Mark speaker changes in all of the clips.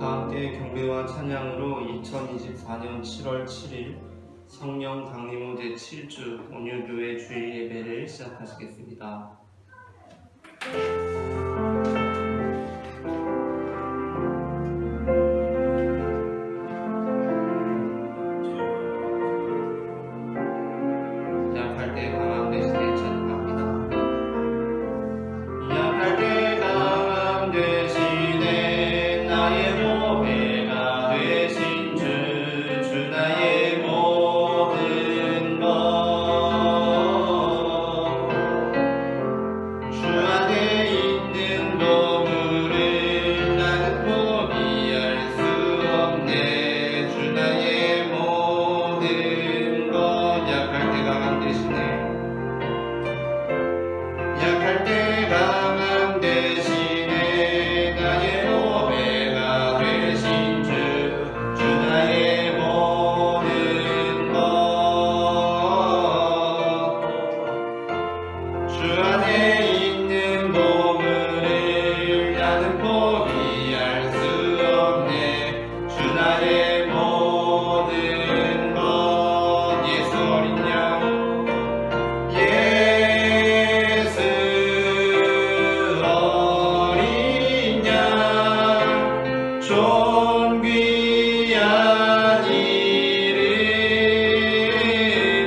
Speaker 1: 다 함께 경배와 찬양으로 2024년 7월 7일 성령 강림후 제7주 온유교회 주일 예배를 시작하시겠습니다. 약할 때 강함 대신에 찬양합니다. 약할 때 강함 대신에 나의 보배가 되신 주 나의 모든 것 주 안에 있는 보물을 나는 포기할 수 없네. 주 나의 모든 것 약할 때 강함 대신에 약할 때 강함 대신에 나의 보배가 되신 주 나의 모든 것 주 안에 있는 보물을 나는 포기할 수 없네. 주 나의 모든 것 예수 어린 양 예수 어린 양 존귀한 이름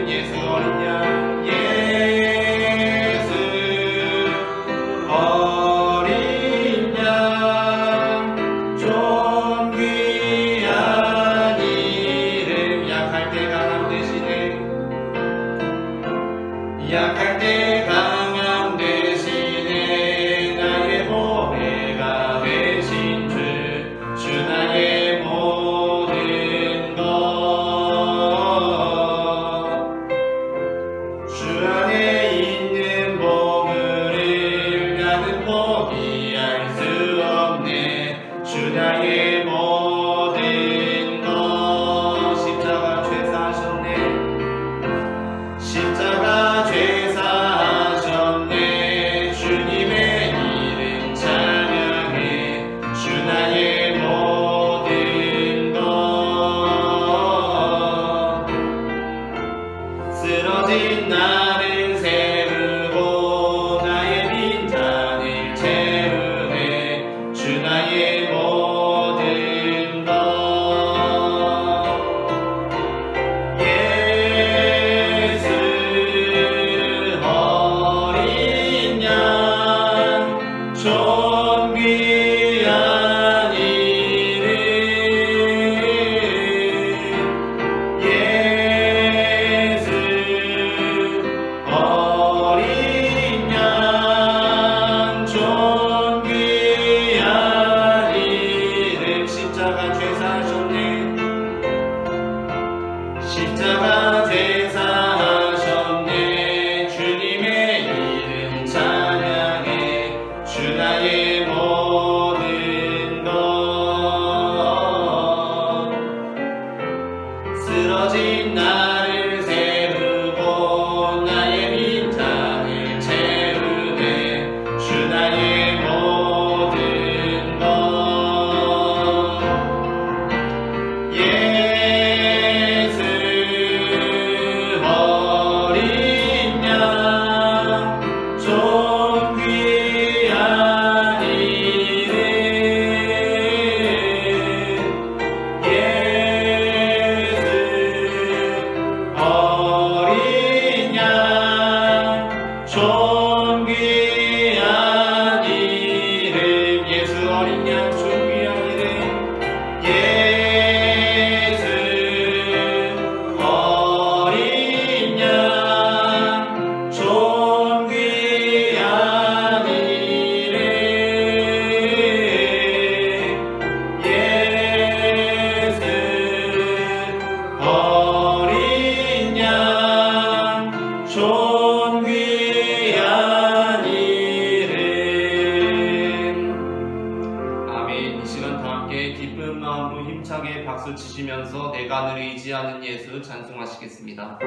Speaker 1: 예수 어린 양 예수 어린 양 존귀한 이름 약할 때 강함 대신에 약할 때 강함 대신에 나의 보배가 되신 주 나의 모든 것 주 안에 있는 보물을 나는 포기할 수 없네. 주 나의 모든 것 십자가 죄사하셨네. 십자가 죄사하셨네. 주님의 이름 찬양해. 주 나의 모든 것 쓰러진 나를 세우고 나의 빈잔을 채우네. 주 나의 모든 것 예수 어린 양 존귀한 이름 예수 어린 양 존귀한 이름 십자가 죄사하셨네. 십자가 제사하셨네. 주님의 이름 찬양해. 주 나의 모든 것 쓰러진 나를 세우고 나의 빈잔을 채우네. 주 나의 모든 것 예수 어린 양 존귀한 이름 예수 어린 양 존귀한 이름 예수 어린 양 존귀한 이름 예수 어린 양 존귀한 이름 예수 어린 양 존귀한 이름 아멘. 이 시간 다 함께 기쁜 마음으로 힘차게 박수 치시면서 내가 늘 의지하는 예수 찬송하시겠습니다.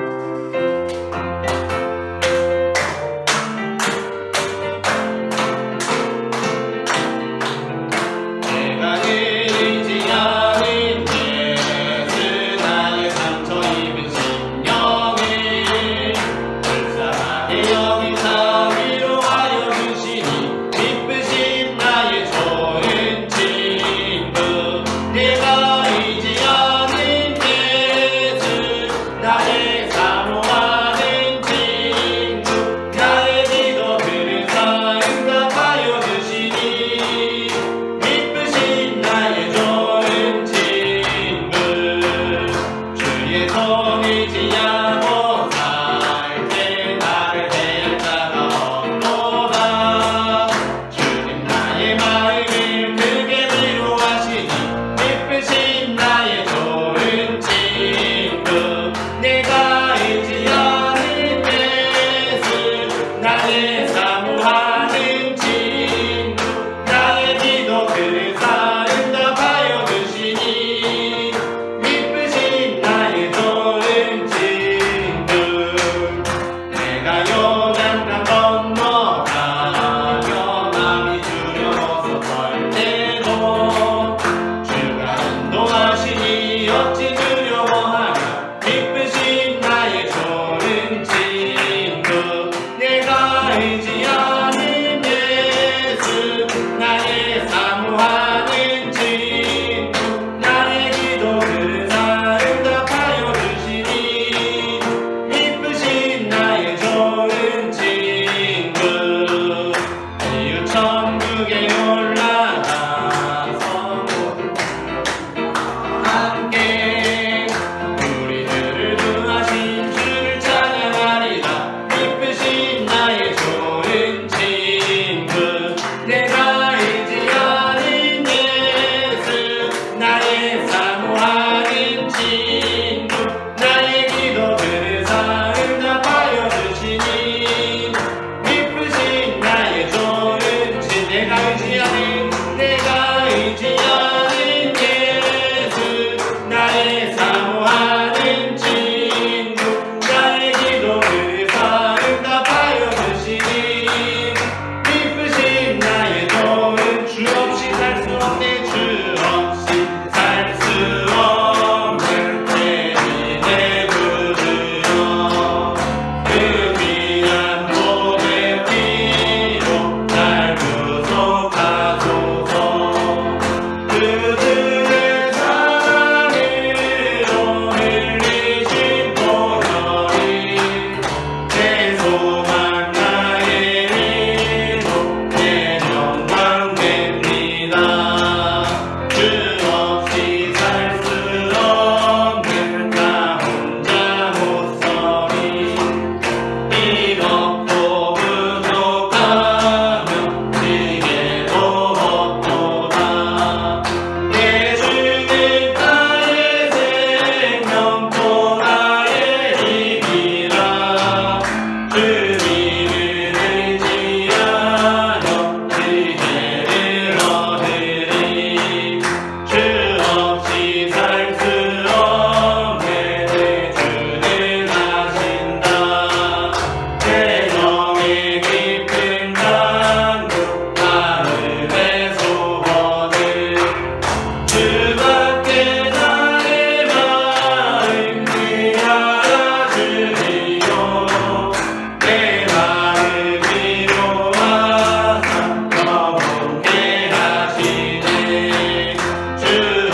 Speaker 1: 내가 늘 의지하는 주밖에 나의 마음을 알아주리요 내 마음 위로하사 영원케 하시네 주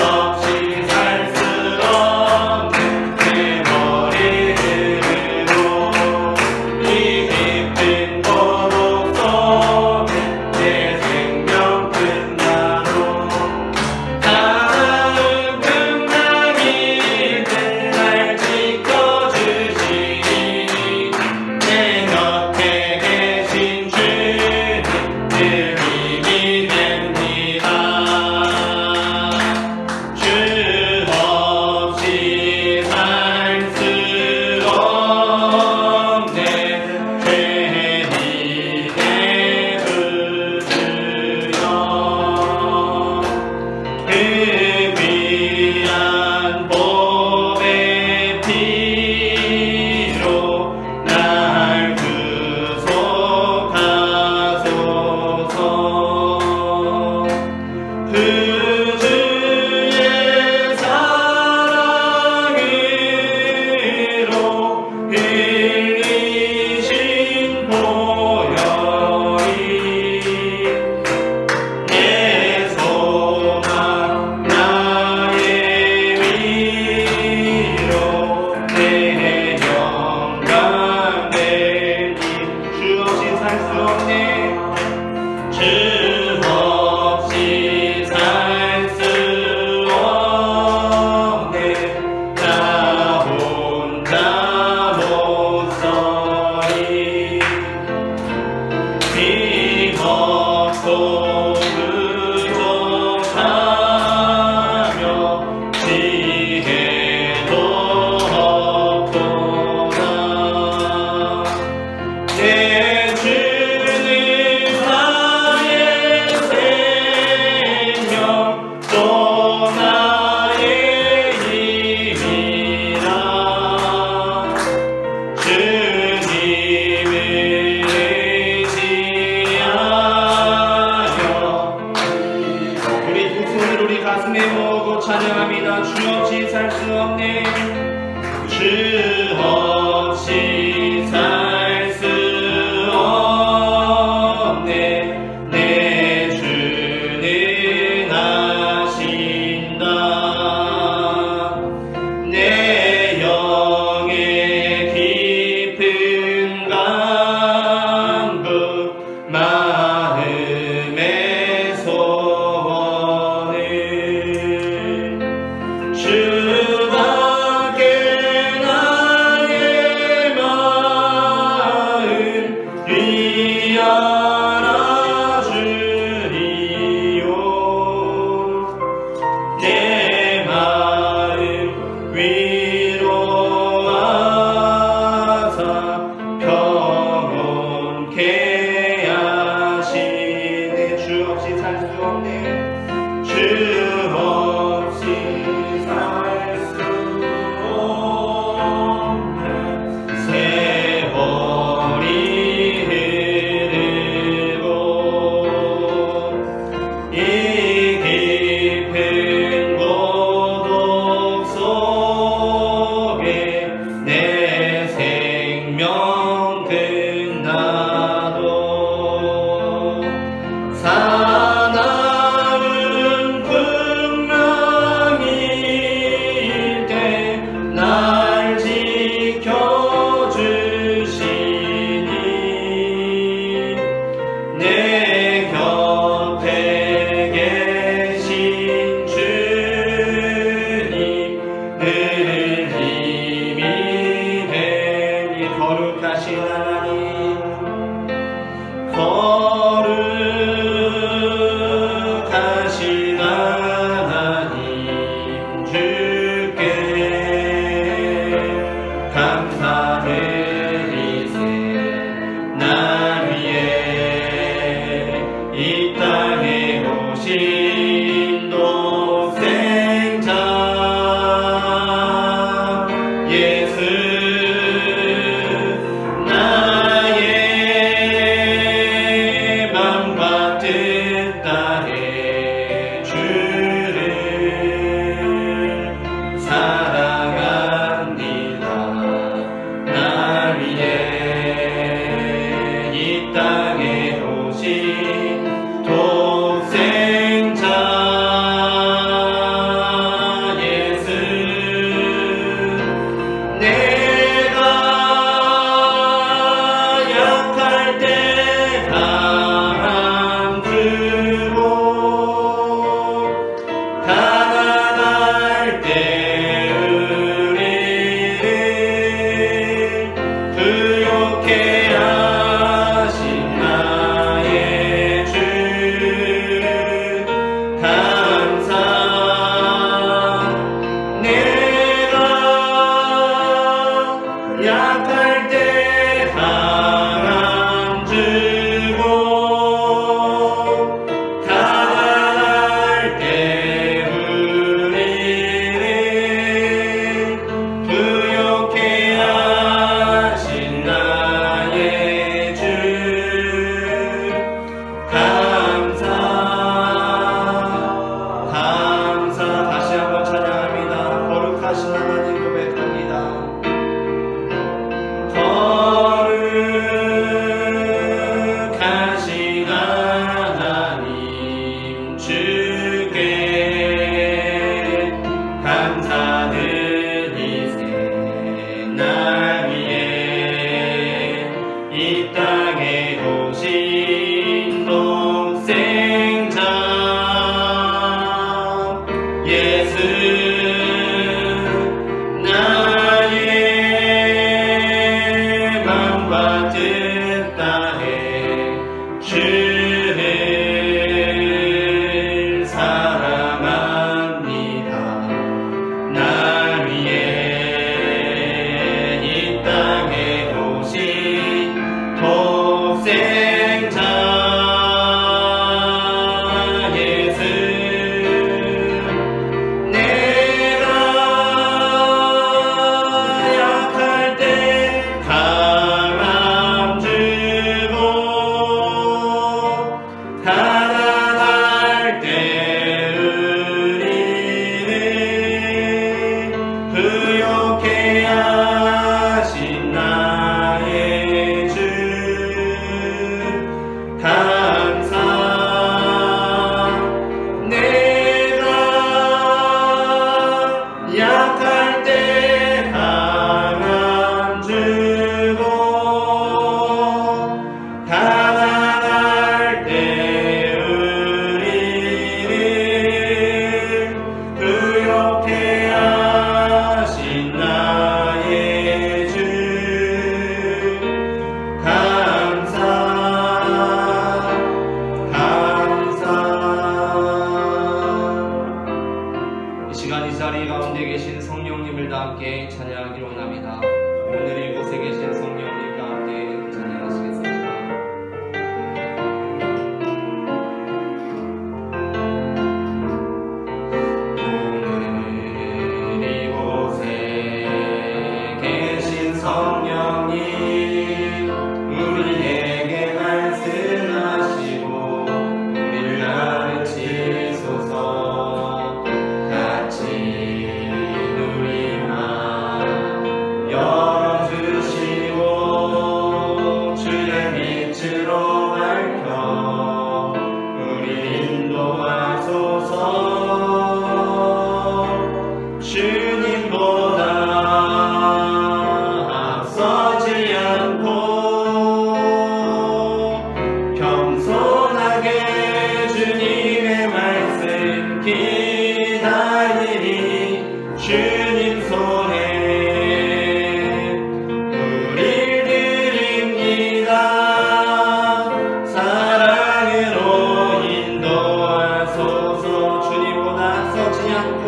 Speaker 1: 없이 살 수 없는 내 머리들으로 이 깊은 고독 속에 내 생명 끝나도 다음 끝남일 때 날 지켜주시니 내 곁에 계신 주님 늘 힘이 됩니다 주 없이 살 수 없네 죄인에게 부르여 그 귀한 보배 피로 날 구속하소서 그 주의 사랑으로 흘리신 보혈이 내 소망 나의 위로 내 영광 되니 주 없이 살 수 없네 주 없이 살 수 없네 나 혼자 못 서리 힘없고 부족하며 지혜도 없도다 내 주는 나의 생명 또 나의 힘이라 주님을 의지하여 우리 두 손을 우리 가슴에 모으고 찬양합니다 주 없이 살 수 없네 주 없이 살 수 없네 내 주는 아신다 내 영의 깊은 간구 마음의 소원을 주밖에 나의 마음을 예수 나의 맘과 뜻 다해 주를 사랑합니다. 날 위해 이 땅에 오신 독생자 예수 내가 약할 때 강함 주고 가난할 때 의리는 부욕해 하신 나의 주 감사 내가 약할 때 강함 주고 가난할 때 의리를 부욕해 하신 나의 주 감사 이 시간 이 자리 가운데 계신 성령님을 다 함께 찬양하기로 원합니다. 오늘 이곳에 계신 성령님과 함께 찬양하시겠습니다. 오늘 이곳에 계신 성령님 우리에게 말씀하시고 우리를 가르치소서. 같이 우리 마음 열어주시고 주의 빛으로 밝혀 우리 인도하소서. 주님보다 앞서지 않고 겸손하게 주님의 말씀 기다리니 주님 손에 우릴 드립니다. 사랑으로 인도하소서. 주님보다 앞서지 않고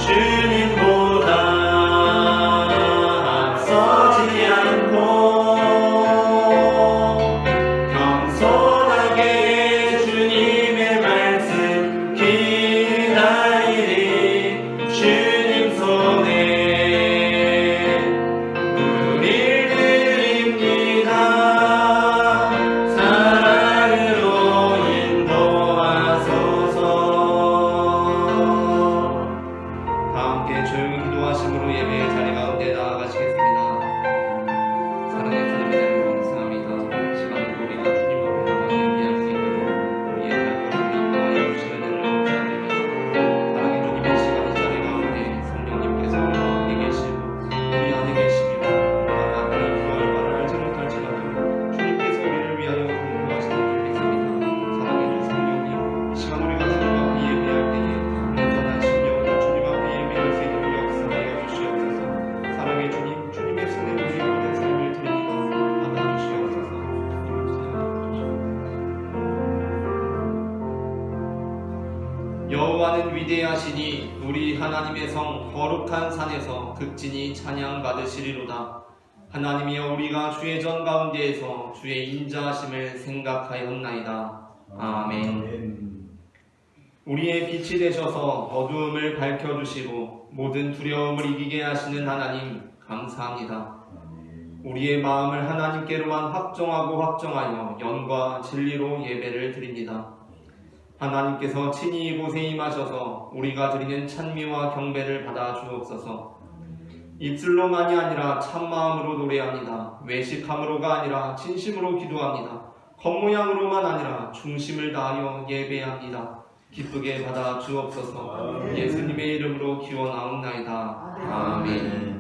Speaker 1: 주님보다 앞서지 않고 겸손하게 주님의 말씀 기다리니 주님 손에 우릴 드립니다. 사랑으로 인도하소서. 다 함께 조용히 기도하심으로 예배의 자리 가운데 나아가시겠습니다. 사랑의 주님 은혜를 감사합니다. 시간으로 우리가 주님 앞에 나가 예배할 수 있도록 우리의 발걸음을 인도하여 주시는 은혜를 감사드립니다. 사랑의 주님의 시간 이 자리 가운데 성령님께서 우리와 함께 계시고 우리 안에 계시며 우리가 앞으로 구할 바를 알지 못할지라도 주님께서 우리를 위하여 공부하시는 줄 믿습니다. 사랑의 주 성령님 이 시간 우리가 주님 앞에 예배할 때에 온전한 신령으로 주님 앞에 예배할 수 있도록 역사하여 주시옵소서. 사랑의 주님, 주님의 손에 우리 모든 삶을 드립니다. 받아주시옵소서. 여호와는 위대하시니 우리 하나님의 성 거룩한 산에서 극진히 찬양 받으시리로다. 하나님이여 우리가 주의 전 가운데에서 주의 인자하심을 생각하였나이다. 아멘. 우리의 빛이 되셔서 어두움을 밝혀주시고 모든 두려움을 이기게 하시는 하나님 감사합니다. 우리의 마음을 하나님께로만 확정하여 연과 진리로 예배를 드립니다. 하나님께서 친히 이곳에 임하셔서 우리가 드리는 찬미와 경배를 받아 주옵소서. 입술로만이 아니라 참마음으로 노래합니다. 외식함으로가 아니라 진심으로 기도합니다. 겉모양으로만 아니라 중심을 다하여 예배합니다. 기쁘게 받아 주옵소서. 예수님의 이름으로 기원하옵나이다. 아멘.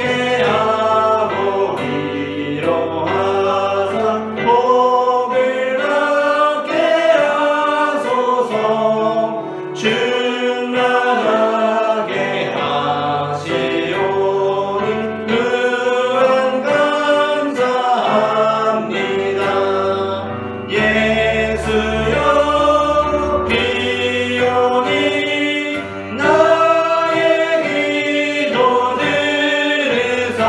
Speaker 2: 경계하고 위로하사 복을 얻게 하소서. 충만하게 하시오니 무한 감사합니다. 예수여 비오니 나의 기도 들으사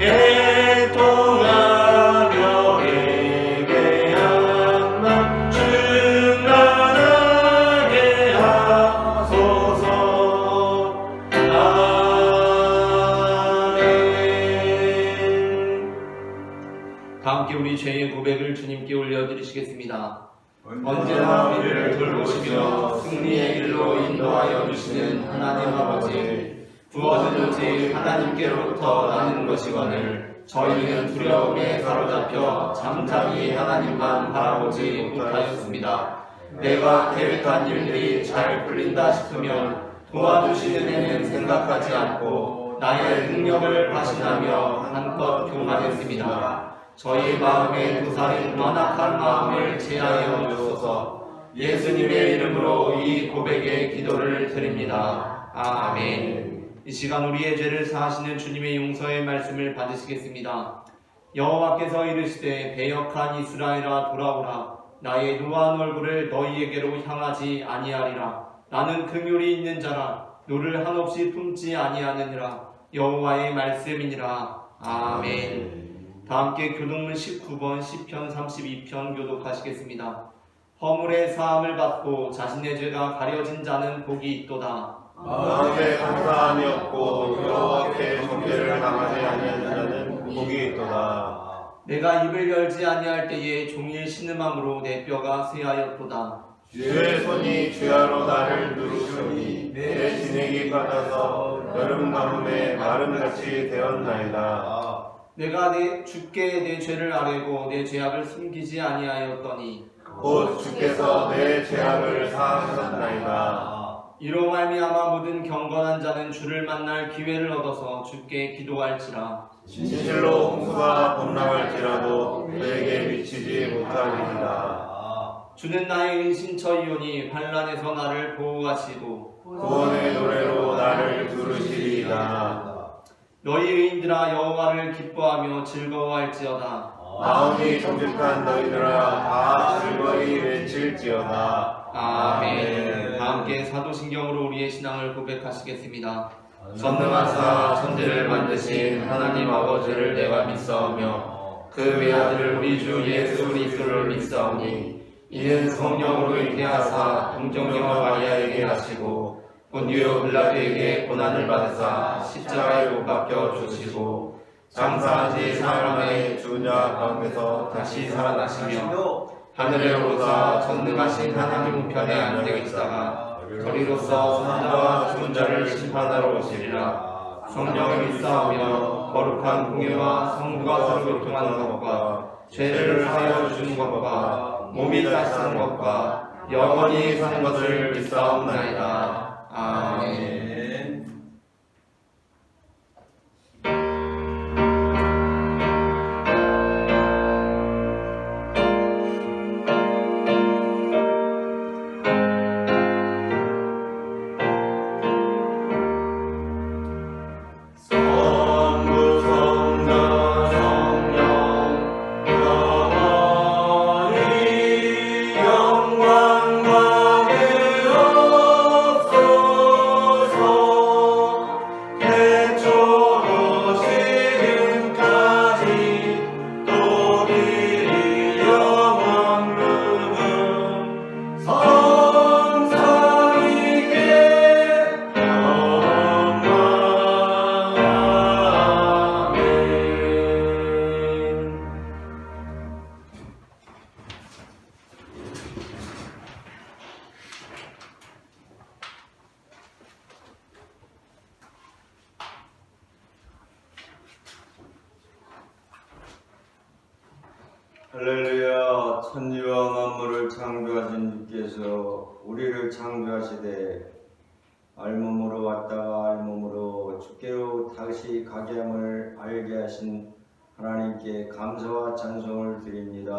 Speaker 2: 애통하며 예배한 맘 충만하게 하소서. 아멘.
Speaker 1: 다 함께 우리 죄의 고백을 주님께 올려드리시겠습니다. 언제나 우리를 돌보시며 승리의 길로 인도하여 주시는 하나님 아버지, 구원은 오직 하나님께로부터 나는 것이거늘 저희는 두려움에 사로잡혀 잠잠히 하나님만 바라보지 못하였습니다. 내가 계획한 일들이 잘 풀린다 싶으면 도와주시는 이는 생각하지 않고 나의 능력을 과신하며 한껏 교만했습니다. 저희 마음에 도사린 완악한 마음을 제하여 주소서. 예수님의 이름으로 이 고백의 기도를 드립니다. 아멘. 이 시간 우리의 죄를 사하시는 주님의 용서의 말씀을 받으시겠습니다. 여호와께서 이르시되 배역한 이스라엘아 돌아오라. 나의 노한 얼굴을 너희에게로 향하지 아니하리라. 나는 긍휼이 있는 자라. 노를 한없이 품지 아니하느니라. 여호와의 말씀이니라. 아멘. 다 함께 교동문 19번 시편 32편 교독하시겠습니다. 허물의 사함을 받고 자신의 죄가 가려진 자는 복이 있도다.
Speaker 2: 마음에 감사함이 없고 여호와께 정죄를 당하지 아니하는 자는 복이 있도다.
Speaker 1: 내가 입을 열지 아니할 때에 종일 신음함으로 내 뼈가 쇠하였도다.
Speaker 2: 주의 손이 주야로 나를 누르시니 내 진액이 빠져서 여름 가뭄에 마름같이 되었나이다.
Speaker 1: 내가 주께 내 죄를 아뢰고 내 죄악을 숨기지 아니하였더니
Speaker 2: 곧 주께서 내 죄악을 사하셨나이다.
Speaker 1: 이로 말미암아 모든 경건한 자는 주를 만날 기회를 얻어서 주께 기도할지라.
Speaker 2: 진실로 홍수가 범람할지라도 그에게 미치지 못하리이다.
Speaker 1: 주는 나의 은신처이오니 환난에서 나를 보호하시고
Speaker 2: 구원의 노래로 나를 부르시리이다.
Speaker 1: 너희 의인들아 여호와를 기뻐하며 즐거워할지어다.
Speaker 2: 마음이 정직한 너희들아 다 즐거이 외칠지어다.
Speaker 1: 아멘. 다 함께 사도신경으로 우리의 신앙을 고백하시겠습니다. 전능하사 천지를 만드신 하나님 아버지를 내가 믿사오며 그 외아들 우리 주 예수 그리스도를 믿사오니 이는 성령으로 잉태하사 동정녀 마리아에게 하시고 본디오 빌라도에게 고난을 받으사 십자가에 못 박혀 죽으시고 장사한 지 사흘 만에
Speaker 2: 죽은 자 가운데서
Speaker 1: 다시 살아나시며 하늘에 오르사 전능하신 하나님 우편에 앉아 계시다가 저리로서 사자와 죽은 자를 심판하러 오시리라. 성령을 믿사오며 거룩한 공예와 성부가 서로 교통하는 것과 죄를 사하여 주는 것과 몸이 다시 사는 것과 영원히 사는 것을 믿사옵나이다. 아멘.
Speaker 3: 할렐루야. 천지와 만물을 창조하신 주께서 우리를 창조하시되 알몸으로 왔다가 알몸으로 주께로 길로 다시 가게 함을 알게 하신 하나님께 감사와 찬송을 드립니다.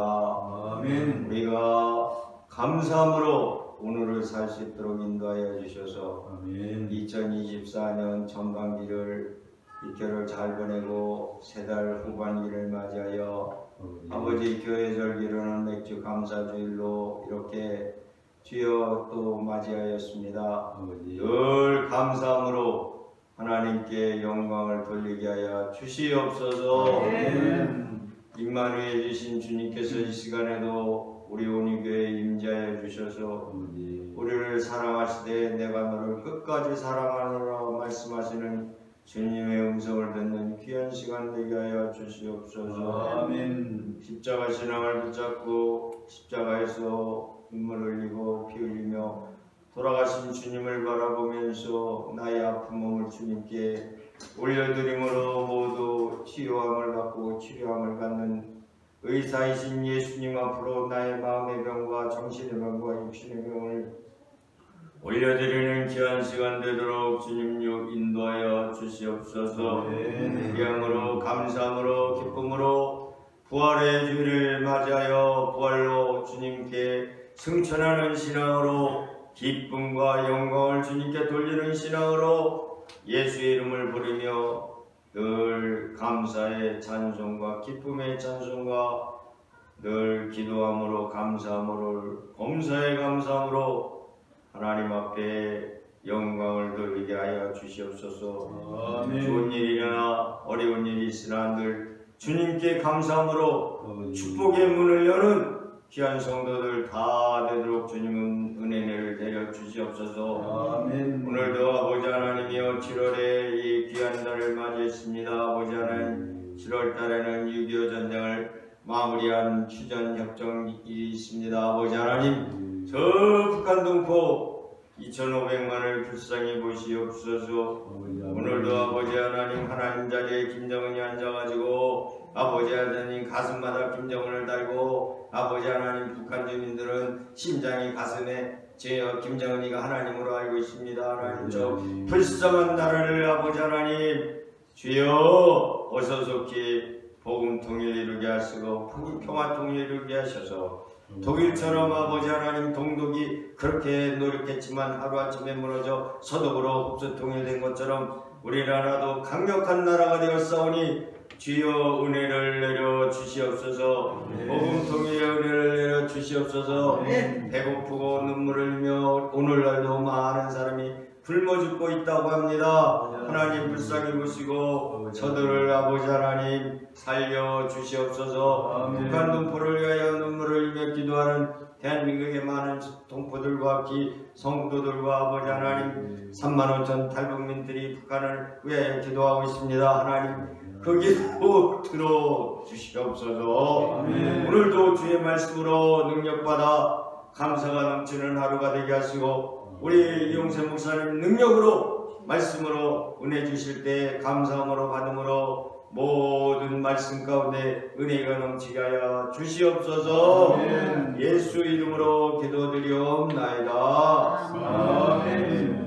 Speaker 4: 아멘.
Speaker 3: 우리가 감사함으로 오늘을 살 수 있도록 인도하여 주셔서
Speaker 4: 아멘.
Speaker 3: 2024년 전반기를 입결을 잘 보내고 세 달 후반기를 맞이하여 아버지 교회 절기로는 맥주 감사주일로 이렇게 주여 또 맞이하였습니다.
Speaker 4: 아버지.
Speaker 3: 늘 감사함으로 하나님께 영광을 돌리게 하여 주시옵소서.
Speaker 4: 아멘.
Speaker 3: 임마누엘 주신 주님께서 이 시간에도 우리 온유교회에 임재하여 주셔서
Speaker 4: 아버지.
Speaker 3: 우리를 사랑하시되 내가 너를 끝까지 사랑하노라 말씀하시는 주님의 음성을 듣는 귀한 시간 되게 하여 주시옵소서.
Speaker 4: 아멘.
Speaker 3: 십자가 신앙을 붙잡고 십자가에서 눈물 흘리고 피 흘리며 돌아가신 주님을 바라보면서 나의 아픈 몸을 주님께 올려드림으로 모두 치유함을 받고 치료함을 받는 의사이신 예수님 앞으로 나의 마음의 병과 정신의 병과 육신의 병을 올려드리는 귀한 시간 되도록 주님요 인도하여 주시옵소서. 기함으로 감사함으로 기쁨으로 부활의 주일을 맞이하여 부활로 주님께 승천하는 신앙으로 기쁨과 영광을 주님께 돌리는 신앙으로 예수의 이름을 부르며 늘 감사의 찬송과 기쁨의 찬송과 늘 기도함으로 감사함으로 범사의 감사함으로 하나님 앞에 영광을 돌리게 하여 주시옵소서.
Speaker 4: 아멘.
Speaker 3: 좋은 일이나 어려운 일이 있으나 늘 주님께 감사함으로
Speaker 4: 아버지.
Speaker 3: 축복의 문을 여는 귀한 성도들 다 되도록 주님은 은혜를 내려 주시옵소서.
Speaker 4: 아멘.
Speaker 3: 오늘도 아버지 하나님이여 7월에 이 귀한 달을 맞이했습니다. 아버지 하나님 7월 달에는 6.25 전쟁을 마무리한 휴전협정이 있습니다. 아버지 하나님 저 북한 동포 2,500만을 불쌍히 보시옵소서. 오늘도 아버지 하나님 하나님 자리에 김정은이 앉아가지고 아버지 하나님 가슴마다 김정은을 달고 아버지 하나님 북한 주민들은 심장이 가슴에 제 김정은이가 하나님으로 알고 있습니다. 하나님 저 불쌍한 나라를 아버지 하나님 주여 어서 속히 복음 통일 이루게 하시고 평화 통일 이루게 하셔서 독일처럼 아버지 하나님 동독이 그렇게 노력했지만 하루아침에 무너져 서독으로 흡수 통일된 것처럼 우리나라도 강력한 나라가 되었사오니 주여 은혜를 내려 주시옵소서. 복음 통일의 은혜를 내려 주시옵소서. 배고프고 눈물을 흘리며 오늘날도 많은 사람이 굶어 죽고 있다고 합니다. 하나님 불쌍히 보시고 저들을 아버지 하나님 살려 주시옵소서. 북한 동포를 위하여 눈물을 흘리며 기도하는 대한민국의 많은 동포들과 성도들과 아버지 하나님 35,000 탈북민들이 북한을 위하여 기도하고 있습니다. 하나님 그 기도 들어 주시옵소서. 오늘도 주의 말씀으로 능력받아 감사가 넘치는 하루가 되게 하시고 우리 이용세 목사님 능력으로 말씀으로 은혜 주실 때 감사함으로 받음으로 모든 말씀 가운데 은혜가 넘치게 하여 주시옵소서. 예수 이름으로 기도드리옵나이다.
Speaker 4: 아멘.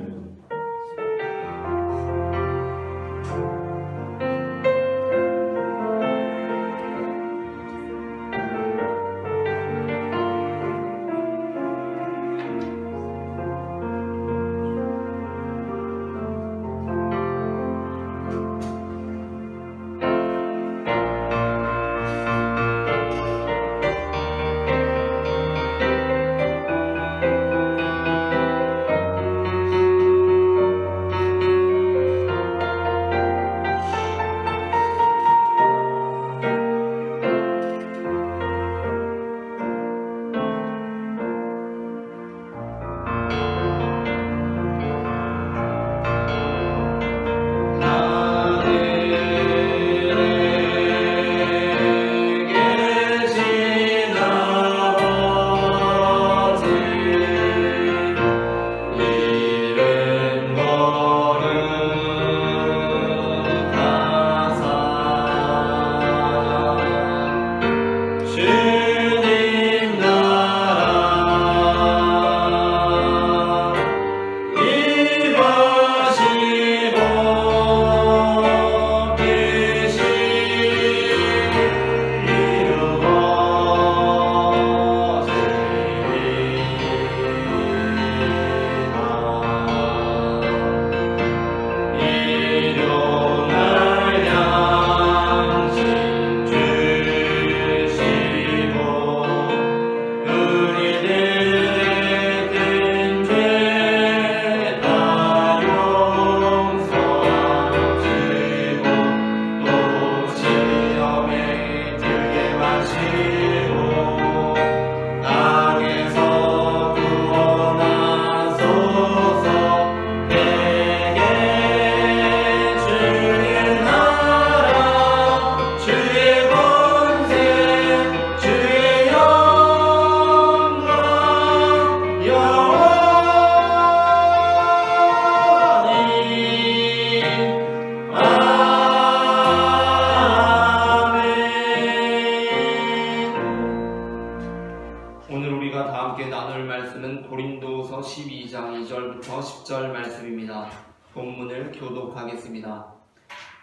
Speaker 1: 10절 말씀입니다. 본문을 교독하겠습니다.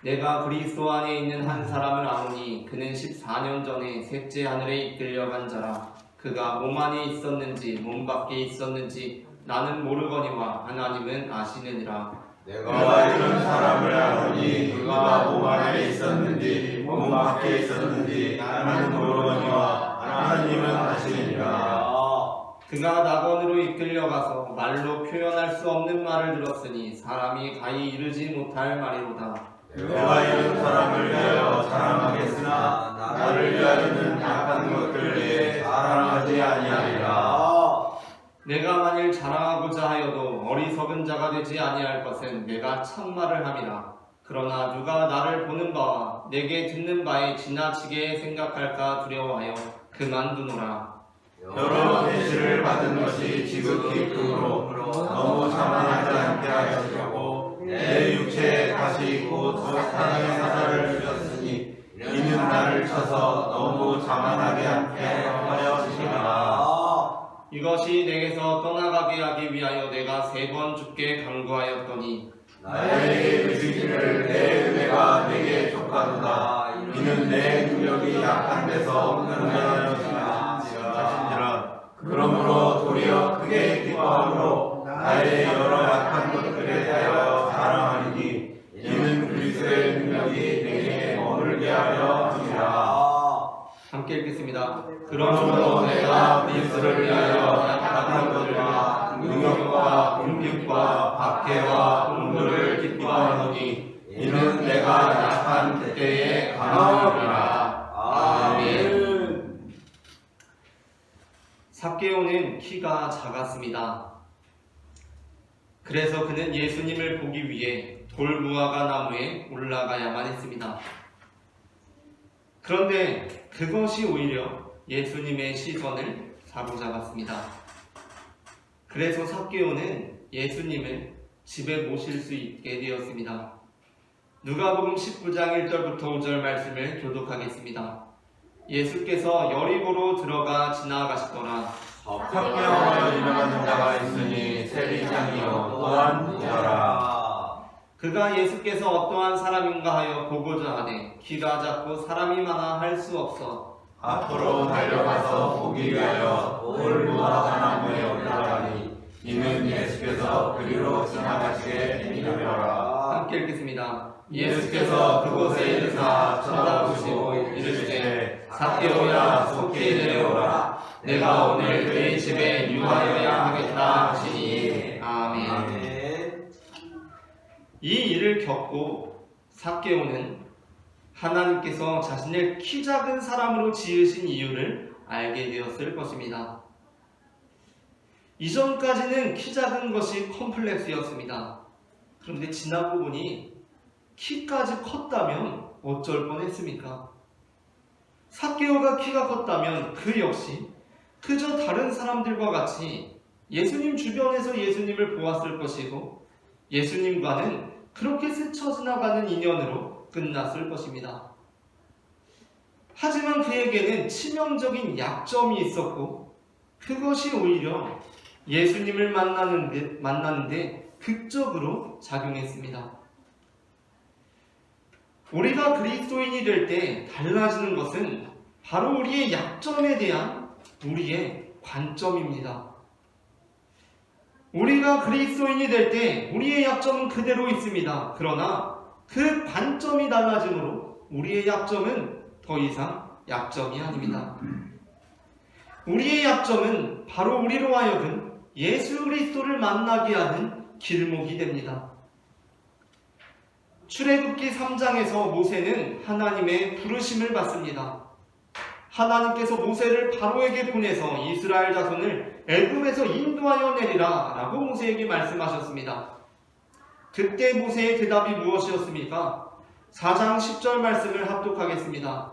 Speaker 1: 내가 그리스도 안에 있는 한 사람을 아노니 그는 14년 전에 셋째 하늘에 이끌려간 자라. 그가 몸 안에 있었는지 몸 밖에 있었는지 나는 모르거니와 하나님은 아시느니라.
Speaker 2: 내가 이런 사람을 아노니 그가 몸 안에 있었는지 몸 밖에 있었는지 나는 모르거니와 하나님은 아시느니라.
Speaker 1: 그가 낙원으로 이끌려가서 말로 표현할 수 없는 말을 들었으니 사람이 가히 이르지 못할 말이로다.
Speaker 2: 내가 이런 사람을 위하여 자랑하겠으나 나를 위하여는 약한 것들 외에 자랑하지 아니하리라.
Speaker 1: 내가 만일 자랑하고자 하여도 어리석은 자가 되지 아니할 것은 내가 참말을 함이라. 그러나 누가 나를 보는 바와 내게 듣는 바에 지나치게 생각할까 두려워하여 그만두노라.
Speaker 2: 여러 계시를 받은 것이 지극히 크므로 너무 자만하지 않게 하시려고 내 육체에 다시 곧 사랑의 사사를 주셨으니 이는 나를 쳐서 너무 자만하게 않게 하려 하시니라.
Speaker 1: 이것이 내게서 떠나가게 하기 위하여 내가 3번 주께 간구하였더니
Speaker 2: 나에게 주시기를 내 은혜가 내게 족하도다. 이는 내 능력이 약한 데서 능력하시니라. 그러므로 도리어 크게 기뻐함으로 나의 여러 약한 것들에 대하여 자랑하리니 이는 그리스도의 능력이 내게 머물게 하려 함이라.
Speaker 1: 함께 읽겠습니다.
Speaker 2: 그러므로 내가 그리스도를 위하여 약한 것들과 능력과 궁핍과 박해와 공부를 기뻐하노니 이는 내가 약한 그때에 강함이라. 아멘.
Speaker 1: 삭개오는 키가 작았습니다. 그래서 그는 예수님을 보기 위해 돌무화과 나무에 올라가야만 했습니다. 그런데 그것이 오히려 예수님의 시선을 사로잡았습니다. 그래서 삭개오는 예수님을 집에 모실 수 있게 되었습니다. 누가복음 19장 1절부터 5절 말씀을 교독하겠습니다. 예수께서 여리고로 들어가 지나가시더라.
Speaker 2: 삭개오라 유명한 자가 있으니 세리장이요 또한 부자라.
Speaker 1: 그가 예수께서 어떠한 사람인가 하여 보고자 하되 키가 작고 사람이 많아 할 수 없어
Speaker 2: 앞으로 달려가서 보기 위하여 돌무화과 나무에 올라가니 이는 예수께서 그리로 지나가시게 되니라.
Speaker 1: 함께 읽겠습니다.
Speaker 2: 예수께서 그곳에 이르사 쳐다보시고 이르시되 삭개오야 속히 내려오라. 내가 오늘 그의 집에 유하여야 하겠다 하시니.
Speaker 1: 아멘. 이 일을 겪고 삭개오는 하나님께서 자신을 키 작은 사람으로 지으신 이유를 알게 되었을 것입니다. 이전까지는 키 작은 것이 컴플렉스였습니다. 그런데 지나고 보니 키까지 컸다면 어쩔 뻔했습니까? 삭개오가 키가 컸다면 그 역시 그저 다른 사람들과 같이 예수님 주변에서 예수님을 보았을 것이고 예수님과는 그렇게 스쳐 지나가는 인연으로 끝났을 것입니다. 하지만 그에게는 치명적인 약점이 있었고 그것이 오히려 예수님을 만나는데 극적으로 작용했습니다. 우리가 그리스도인이 될 때 달라지는 것은 바로 우리의 약점에 대한 우리의 관점입니다. 우리가 그리스도인이 될 때 우리의 약점은 그대로 있습니다. 그러나 그 관점이 달라지므로 우리의 약점은 더 이상 약점이 아닙니다. 우리의 약점은 바로 우리로 하여금 예수 그리스도를 만나게 하는 길목이 됩니다. 출애굽기 3장에서 모세는 하나님의 부르심을 받습니다. 하나님께서 모세를 바로에게 보내서 이스라엘 자손을 애굽에서 인도하여 내리라 라고 모세에게 말씀하셨습니다. 그때 모세의 대답이 무엇이었습니까? 4장 10절 말씀을 합독하겠습니다.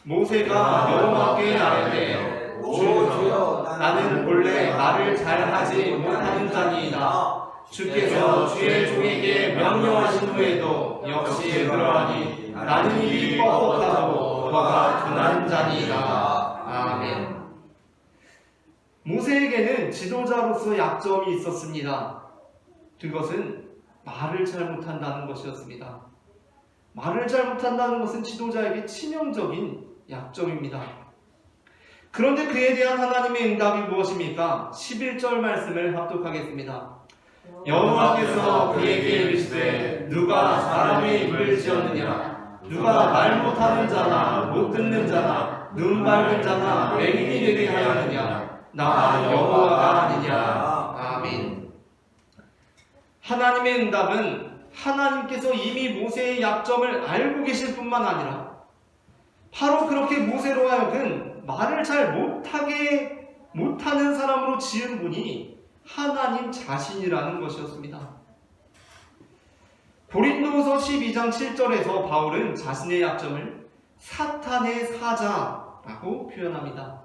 Speaker 1: 모세가 여호와께 아뢰되 주여 나는 본래 말을 잘하지 못하는 자니이다. 주께서 주의 종에게 명령하신 후에도 역시 그러하니 나는 입이 뻑뻑하고 너가 둔한 자니이다. 아멘. 모세에게는 지도자로서 약점이 있었습니다. 그것은 말을 잘 못한다는 것이었습니다. 말을 잘 못한다는 것은 지도자에게 치명적인 약점입니다. 그런데 그에 대한 하나님의 응답이 무엇입니까? 11절 말씀을 합독하겠습니다. 여호와께서 그에게 이르시되 누가 사람의 입을 지었느냐? 누가 말 못하는 자나 못 듣는 자나 눈 밝은 자나 맹인이 되게 하였느냐? 나 여호와가 아니냐. 아멘. 하나님의 응답은 하나님께서 이미 모세의 약점을 알고 계실 뿐만 아니라 바로 그렇게 모세로 하여금 말을 잘 못하는 사람으로 지은 분이 하나님 자신이라는 것이었습니다. 고린도후서 12장 7절에서 바울은 자신의 약점을 사탄의 사자라고 표현합니다.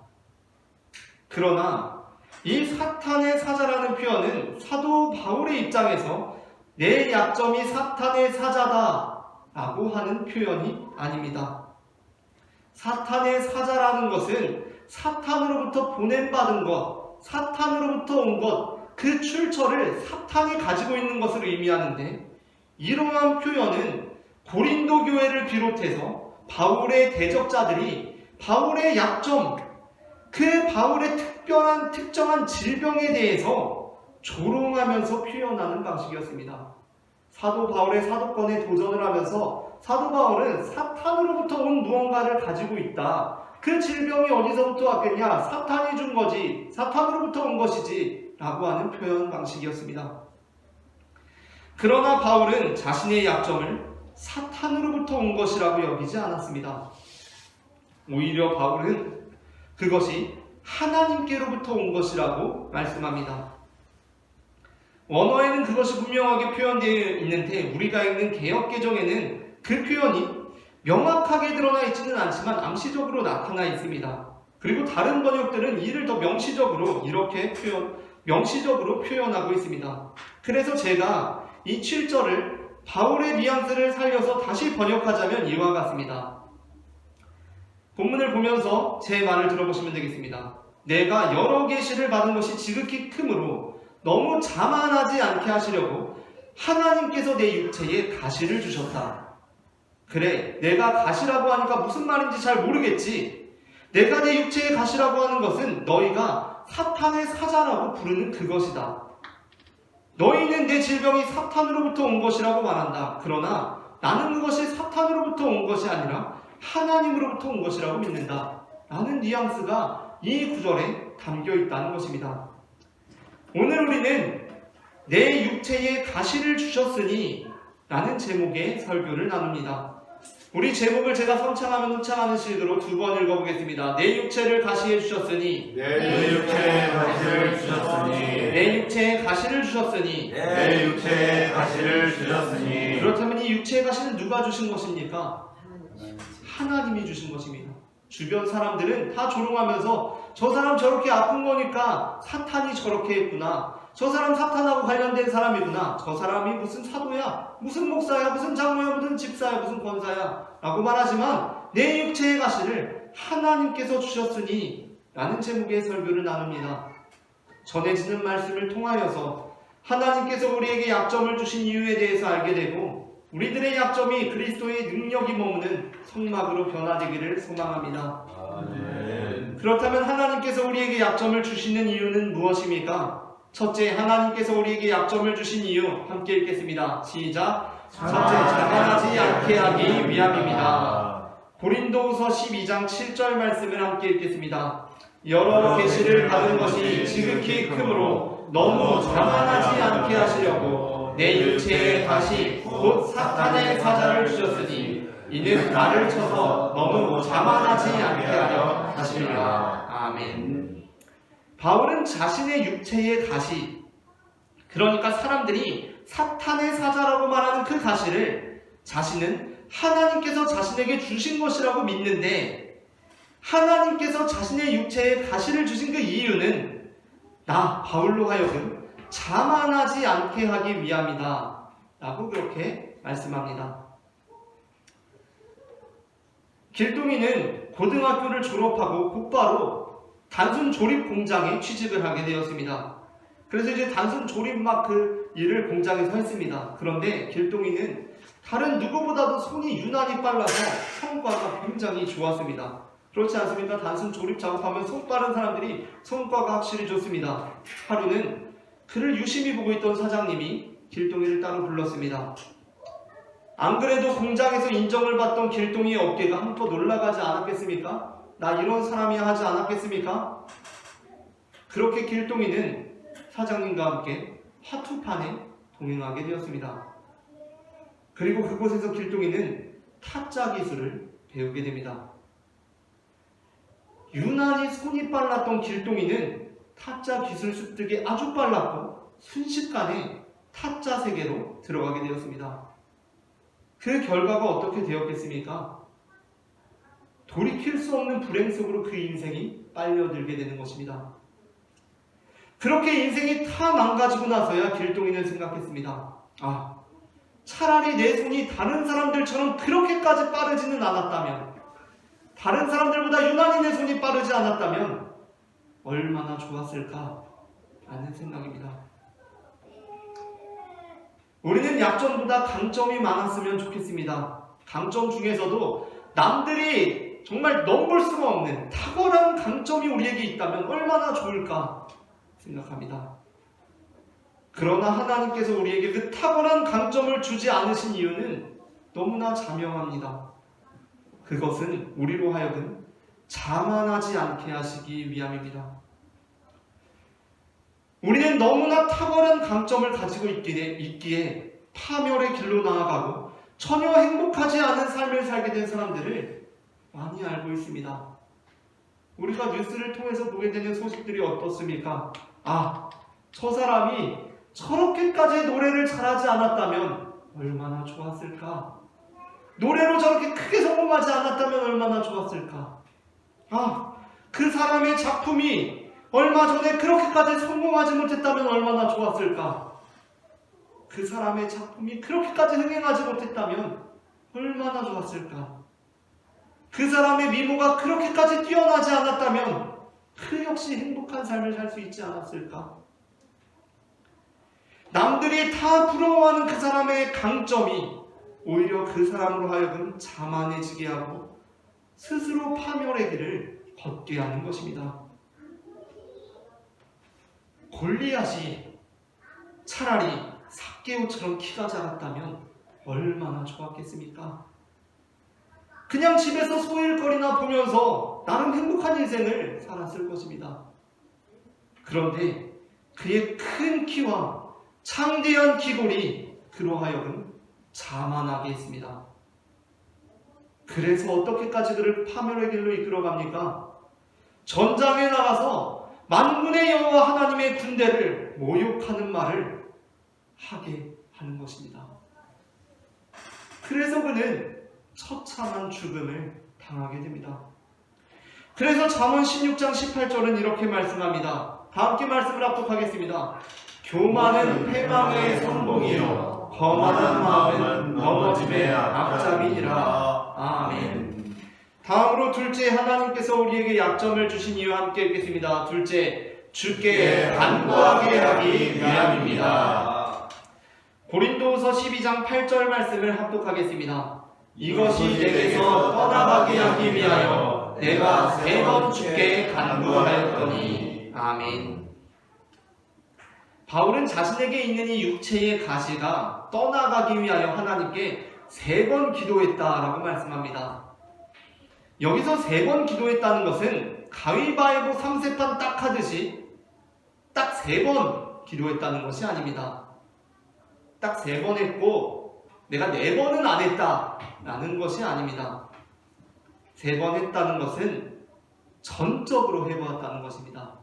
Speaker 1: 그러나 이 사탄의 사자라는 표현은 사도 바울의 입장에서 내 약점이 사탄의 사자다라고 하는 표현이 아닙니다. 사탄의 사자라는 것은 사탄으로부터 보냄받은 것, 사탄으로부터 온 것, 그 출처를 사탄이 가지고 있는 것을 의미하는데, 이러한 표현은 고린도 교회를 비롯해서 바울의 대적자들이 바울의 약점, 그 바울의 특정한 질병에 대해서 조롱하면서 표현하는 방식이었습니다. 사도 바울의 사도권에 도전을 하면서 사도 바울은 사탄으로부터 온 무언가를 가지고 있다. 그 질병이 어디서부터 왔겠냐? 사탄이 준 거지. 사탄으로부터 온 것이지. 라고 하는 표현 방식이었습니다. 그러나 바울은 자신의 약점을 사탄으로부터 온 것이라고 여기지 않았습니다. 오히려 바울은 그것이 하나님께로부터 온 것이라고 말씀합니다. 원어에는 그것이 분명하게 표현되어 있는데 우리가 읽는 개역개정에는 그 표현이 명확하게 드러나 있지는 않지만 암시적으로 나타나 있습니다. 그리고 다른 번역들은 이를 더 명시적으로 표현하고 있습니다. 그래서 제가 이 7절을 바울의 뉘앙스를 살려서 다시 번역하자면 이와 같습니다. 본문을 보면서 제 말을 들어보시면 되겠습니다. 내가 여러 계시를 받은 것이 지극히 크므로 너무 자만하지 않게 하시려고 하나님께서 내 육체에 가시를 주셨다. 그래, 내가 가시라고 하니까 무슨 말인지 잘 모르겠지. 내가 내 육체에 가시라고 하는 것은 너희가 사탄의 사자라고 부르는 그것이다. 너희는 내 질병이 사탄으로부터 온 것이라고 말한다. 그러나 나는 그것이 사탄으로부터 온 것이 아니라 하나님으로부터 온 것이라고 믿는다. 라는 뉘앙스가 이 구절에 담겨 있다는 것입니다. 오늘 우리는 내 육체에 가시를 주셨으니 라는 제목의 설교를 나눕니다. 우리 제목을 제가 성창하면 흡창하는 식으로 두 번 읽어보겠습니다. 내 육체를 가시해 주셨으니
Speaker 2: 내 육체에 가시를 주셨으니
Speaker 1: 내 육체에 가시를 주셨으니
Speaker 2: 내 육체에 가시를 주셨으니
Speaker 1: 그렇다면 이 육체의 가시는 누가 주신 것입니까? 하나님이 주신 것입니다. 주변 사람들은 다 조롱하면서 저 사람 저렇게 아픈 거니까 사탄이 저렇게 했구나. 저 사람 사탄하고 관련된 사람이구나. 저 사람이 무슨 사도야, 무슨 목사야, 무슨 장로야, 무슨 집사야, 무슨 권사야 라고 말하지만 내 육체의 가시를 하나님께서 주셨으니 라는 제목의 설교를 나눕니다. 전해지는 말씀을 통하여서 하나님께서 우리에게 약점을 주신 이유에 대해서 알게 되고 우리들의 약점이 그리스도의 능력이 머무는 성막으로 변화되기를 소망합니다.
Speaker 2: 아멘.
Speaker 1: 그렇다면 하나님께서 우리에게 약점을 주시는 이유는 무엇입니까? 첫째, 하나님께서 우리에게 약점을 주신 이유 함께 읽겠습니다. 시작. 첫째, 자만하지 않게 하기 위함입니다. 고린도후서 12장 7절 말씀을 함께 읽겠습니다. 여러 계시를 받은 것이 지극히 크므로 너무 자만하지 않게 하시려고 내 육체에 다시 곧 사탄의 사자를 주셨으니 이는 나를 쳐서 너무 자만하지 않게 하려 하심이라. 아멘. 바울은 자신의 육체의 가시, 그러니까 사람들이 사탄의 사자라고 말하는 그 가시를 자신은 하나님께서 자신에게 주신 것이라고 믿는데 하나님께서 자신의 육체에 가시를 주신 그 이유는 나 바울로 하여금 자만하지 않게 하기 위함이다 라고 그렇게 말씀합니다. 길동이는 고등학교를 졸업하고 곧바로 단순 조립 공장에 취직을 하게 되었습니다. 그래서 이제 단순 조립 막 그 일을 공장에서 했습니다. 그런데 길동이는 다른 누구보다도 손이 유난히 빨라서 성과가 굉장히 좋았습니다. 그렇지 않습니까? 단순 조립 작업하면 손 빠른 사람들이 성과가 확실히 좋습니다. 하루는 그를 유심히 보고 있던 사장님이 길동이를 따로 불렀습니다. 안 그래도 공장에서 인정을 받던 길동이의 어깨가 한껏 올라가지 않았겠습니까? 나 이런 사람이야 하지 않았겠습니까? 그렇게 길동이는 사장님과 함께 화투판에 동행하게 되었습니다. 그리고 그곳에서 길동이는 타짜 기술을 배우게 됩니다. 유난히 손이 빨랐던 길동이는 타짜 기술 습득이 아주 빨랐고 순식간에 타짜 세계로 들어가게 되었습니다. 그 결과가 어떻게 되었겠습니까? 돌이킬 수 없는 불행 속으로 그 인생이 빨려들게 되는 것입니다. 그렇게 인생이 다 망가지고 나서야 길동이는 생각했습니다. 차라리 내 손이 다른 사람들처럼 그렇게까지 빠르지는 않았다면, 다른 사람들보다 유난히 내 손이 빠르지 않았다면 얼마나 좋았을까 라는 생각입니다. 우리는 약점보다 강점이 많았으면 좋겠습니다. 강점 중에서도 남들이 정말 넘볼 수가 없는 탁월한 강점이 우리에게 있다면 얼마나 좋을까 생각합니다. 그러나 하나님께서 우리에게 그 탁월한 강점을 주지 않으신 이유는 너무나 자명합니다. 그것은 우리로 하여금 자만하지 않게 하시기 위함입니다. 우리는 너무나 탁월한 강점을 가지고 있기에 파멸의 길로 나아가고 전혀 행복하지 않은 삶을 살게 된 사람들을 많이 알고 있습니다. 우리가 뉴스를 통해서 보게 되는 소식들이 어떻습니까? 저 사람이 저렇게까지 노래를 잘하지 않았다면 얼마나 좋았을까? 노래로 저렇게 크게 성공하지 않았다면 얼마나 좋았을까? 그 사람의 작품이 얼마 전에 그렇게까지 성공하지 못했다면 얼마나 좋았을까? 그 사람의 작품이 그렇게까지 흥행하지 못했다면 얼마나 좋았을까? 그 사람의 미모가 그렇게까지 뛰어나지 않았다면 그 역시 행복한 삶을 살 수 있지 않았을까? 남들이 다 부러워하는 그 사람의 강점이 오히려 그 사람으로 하여금 자만해지게 하고 스스로 파멸의 길을 걷게 하는 것입니다. 골리앗이 차라리 삭개오처럼 키가 작았다면 얼마나 좋았겠습니까? 그냥 집에서 소일거리나 보면서 나름 행복한 인생을 살았을 것입니다. 그런데 그의 큰 키와 창대한 기골이 그로 하여금 자만하게 했습니다. 그래서 어떻게까지 그를 파멸의 길로 이끌어갑니까? 전장에 나가서 만군의 여호와 하나님의 군대를 모욕하는 말을 하게 하는 것입니다. 그래서 그는 처참한 죽음을 당하게 됩니다. 그래서 잠언 16장 18절은 이렇게 말씀합니다. 다 함께 말씀을 합독하겠습니다. 교만은 패망의 선봉이요 거만한 마음은 넘어짐의 앞잡이니라. 아멘. 다음으로 둘째, 하나님께서 우리에게 약점을 주신 이유 함께 읽겠습니다. 둘째, 주께 간구하게 하기 위함입니다. 고린도후서 12장 8절 말씀을 합독하겠습니다. 이것이 내게서 떠나가게 하기 위하여 내가 3번 주께 간구하였더니. 아멘. 바울은 자신에게 있는 이 육체의 가시가 떠나가기 위하여 하나님께 3번 기도했다라고 말씀합니다. 여기서 3번 기도했다는 것은 가위바위보 3세판 딱 하듯이 딱 3번 기도했다는 것이 아닙니다. 딱 3번 했고 내가 4번은 안 했다라는 것이 아닙니다. 3번 했다는 것은 전적으로 해보았다는 것입니다.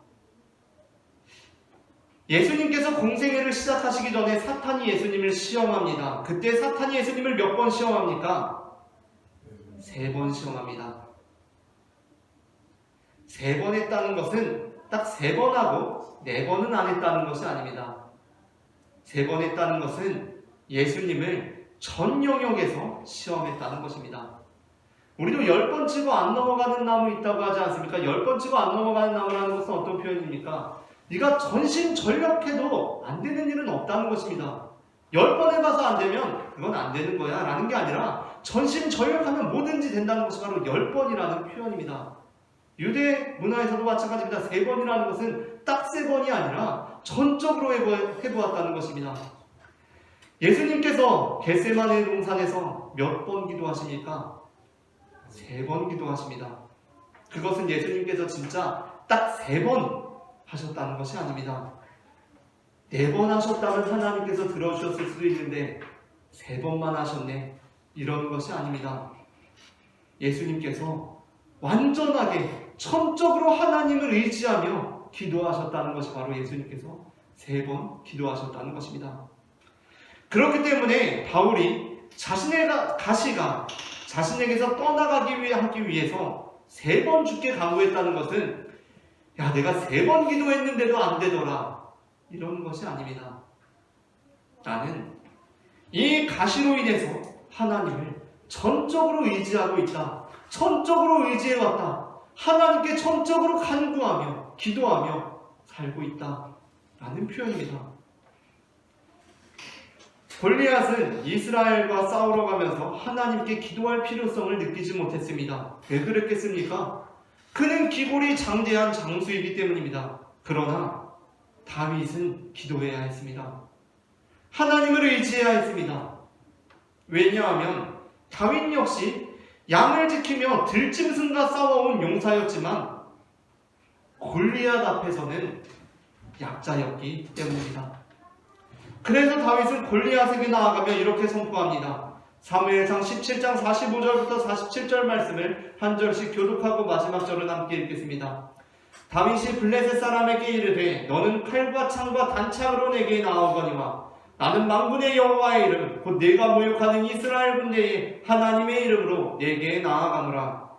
Speaker 1: 예수님께서 공생애를 시작하시기 전에 사탄이 예수님을 시험합니다. 그때 사탄이 예수님을 몇 번 시험합니까? 3번 시험합니다. 3번 했다는 것은 딱 3번 하고 4번은 안 했다는 것이 아닙니다. 3번 했다는 것은 예수님을 전 영역에서 시험했다는 것입니다. 우리도 10번 치고 안 넘어가는 나무 있다고 하지 않습니까? 10번 치고 안 넘어가는 나무라는 것은 어떤 표현입니까? 네가 전심전력해도 안 되는 일은 없다는 것입니다. 10번 해봐서 안 되면 그건 안 되는 거야 라는 게 아니라 전심전력하면 뭐든지 된다는 것이 바로 10번이라는 표현입니다. 유대 문화에서도 마찬가지입니다. 3번이라는 것은 딱 3번이 아니라 전적으로 해보았다는 것입니다. 예수님께서 겟세마네 동산에서 몇 번 기도하십니까? 3번 기도하십니다. 그것은 예수님께서 진짜 딱 3번 하셨다는 것이 아닙니다. 4번 하셨다면 하나님께서 들어주셨을 수도 있는데 3번만 하셨네 이런 것이 아닙니다. 예수님께서 완전하게 천적으로 하나님을 의지하며 기도하셨다는 것이 바로 예수님께서 3번 기도하셨다는 것입니다. 그렇기 때문에 바울이 자신의 가시가 자신에게서 떠나가기 하기 위해서 3번 죽게 강구했다는 것은 야 내가 3번 기도했는데도 안 되더라 이런 것이 아닙니다. 나는 이 가시로 인해서 하나님을 전적으로 의지하고 있다. 전적으로 의지해왔다. 하나님께 전적으로 간구하며 기도하며 살고 있다 라는 표현입니다. 골리앗은 이스라엘과 싸우러 가면서 하나님께 기도할 필요성을 느끼지 못했습니다. 왜 그랬겠습니까? 그는 기골이 장대한 장수이기 때문입니다. 그러나 다윗은 기도해야 했습니다. 하나님을 의지해야 했습니다. 왜냐하면 다윗 역시 양을 지키며 들짐승과 싸워온 용사였지만 골리앗 앞에서는 약자였기 때문입니다. 그래서 다윗은 골리앗에게 나아가며 이렇게 선포합니다. 사무엘상 17장 45절부터 47절 말씀을 한 절씩 교독하고 마지막 절을 함께 읽겠습니다. 다윗이 블레셋 사람에게 이르되 너는 칼과 창과 단창으로 내게 나아오거니와 나는 만군의 여호와의 이름 곧 내가 모욕하는 이스라엘 군대의 하나님의 이름으로 내게 나아가노라.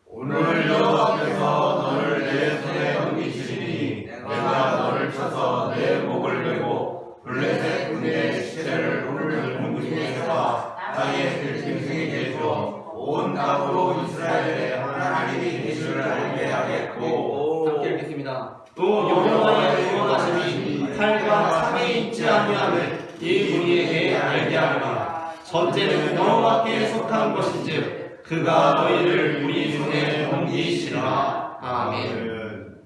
Speaker 2: 오늘 여호와께서 너를 내 손에 넘기시리니 내가 너를 쳐서 내 목을 베고 블레셋 군대의 시체를 오늘 궁중에서 땅의 들짐승에게 주어 온 땅으로 이스라엘의 하나님이 계시를 알게 하겠고.
Speaker 1: 함께 읽겠습니다. 또 여호와의 구원하심이 칼과 창에 있지 아니함을 이 무리에게 알게 하리라. 전제는 여호와께 속한 것인즉 그가 너희를 우리 손에 넘기시리라. 아멘.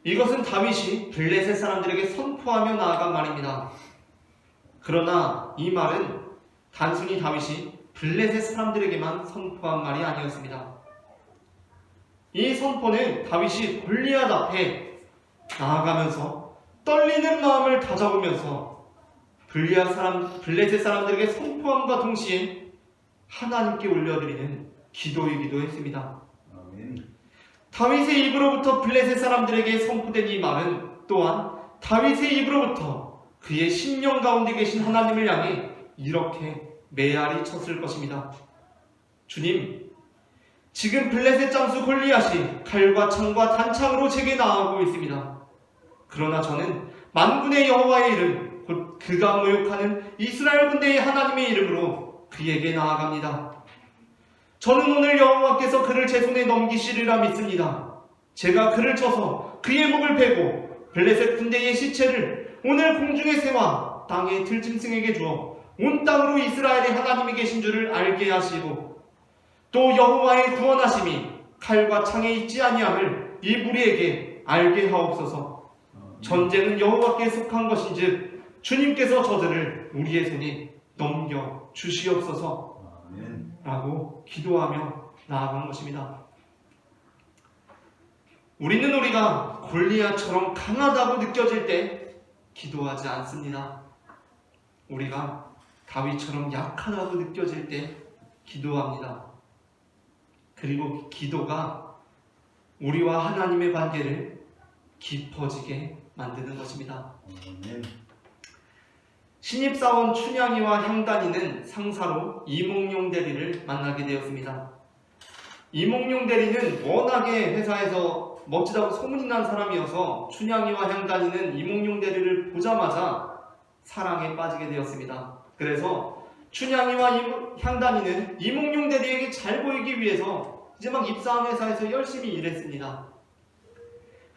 Speaker 1: 이것은 다윗이 블레셋 사람들에게 선포하며 나아간 말입니다. 그러나 이 말은 단순히 다윗이 블레셋 사람들에게만 선포한 말이 아니었습니다. 이 선포는 다윗이 골리앗 앞에 나아가면서 떨리는 마음을 다잡으면서 블레셋 사람들에게 선포함과 동시에 하나님께 올려드리는 기도이기도 했습니다.
Speaker 4: 아멘.
Speaker 1: 다윗의 입으로부터 블레셋 사람들에게 선포된 이 말은 또한 다윗의 입으로부터 그의 심령 가운데 계신 하나님을 향해 이렇게 메아리 쳤을 것입니다. 주님, 지금 블레셋 장수 골리앗이 칼과 창과 단창으로 제게 나아오고 있습니다. 그러나 저는 만군의 여호와의 이름 곧 그가 모욕하는 이스라엘 군대의 하나님의 이름으로 그에게 나아갑니다. 저는 오늘 여호와께서 그를 제 손에 넘기시리라 믿습니다. 제가 그를 쳐서 그의 목을 베고 블레셋 군대의 시체를 오늘 공중에 세워 땅의 들짐승에게 주어 온 땅으로 이스라엘의 하나님이 계신 줄을 알게 하시고 또 여호와의 구원하심이 칼과 창에 있지 아니함을 이 무리에게 알게 하옵소서. 전쟁은 여호와께 속한 것인즉 주님께서 저들을 우리의 손에 넘겨 주시옵소서 라고 기도하며 나아간 것입니다. 우리가 골리앗처럼 강하다고 느껴질 때 기도하지 않습니다. 우리가 다윗처럼 약하다고 느껴질 때 기도합니다. 그리고 기도가 우리와 하나님의 관계를 깊어지게 만드는 것입니다. 신입사원 춘향이와 향단이는 상사로 이몽룡 대리를 만나게 되었습니다. 이몽룡 대리는 워낙에 회사에서 멋지다고 소문이 난 사람이어서 춘향이와 향단이는 이몽룡 대리를 보자마자 사랑에 빠지게 되었습니다. 그래서 춘향이와 향단이는 이몽룡 대리에게 잘 보이기 위해서 이제 막 입사한 회사에서 열심히 일했습니다.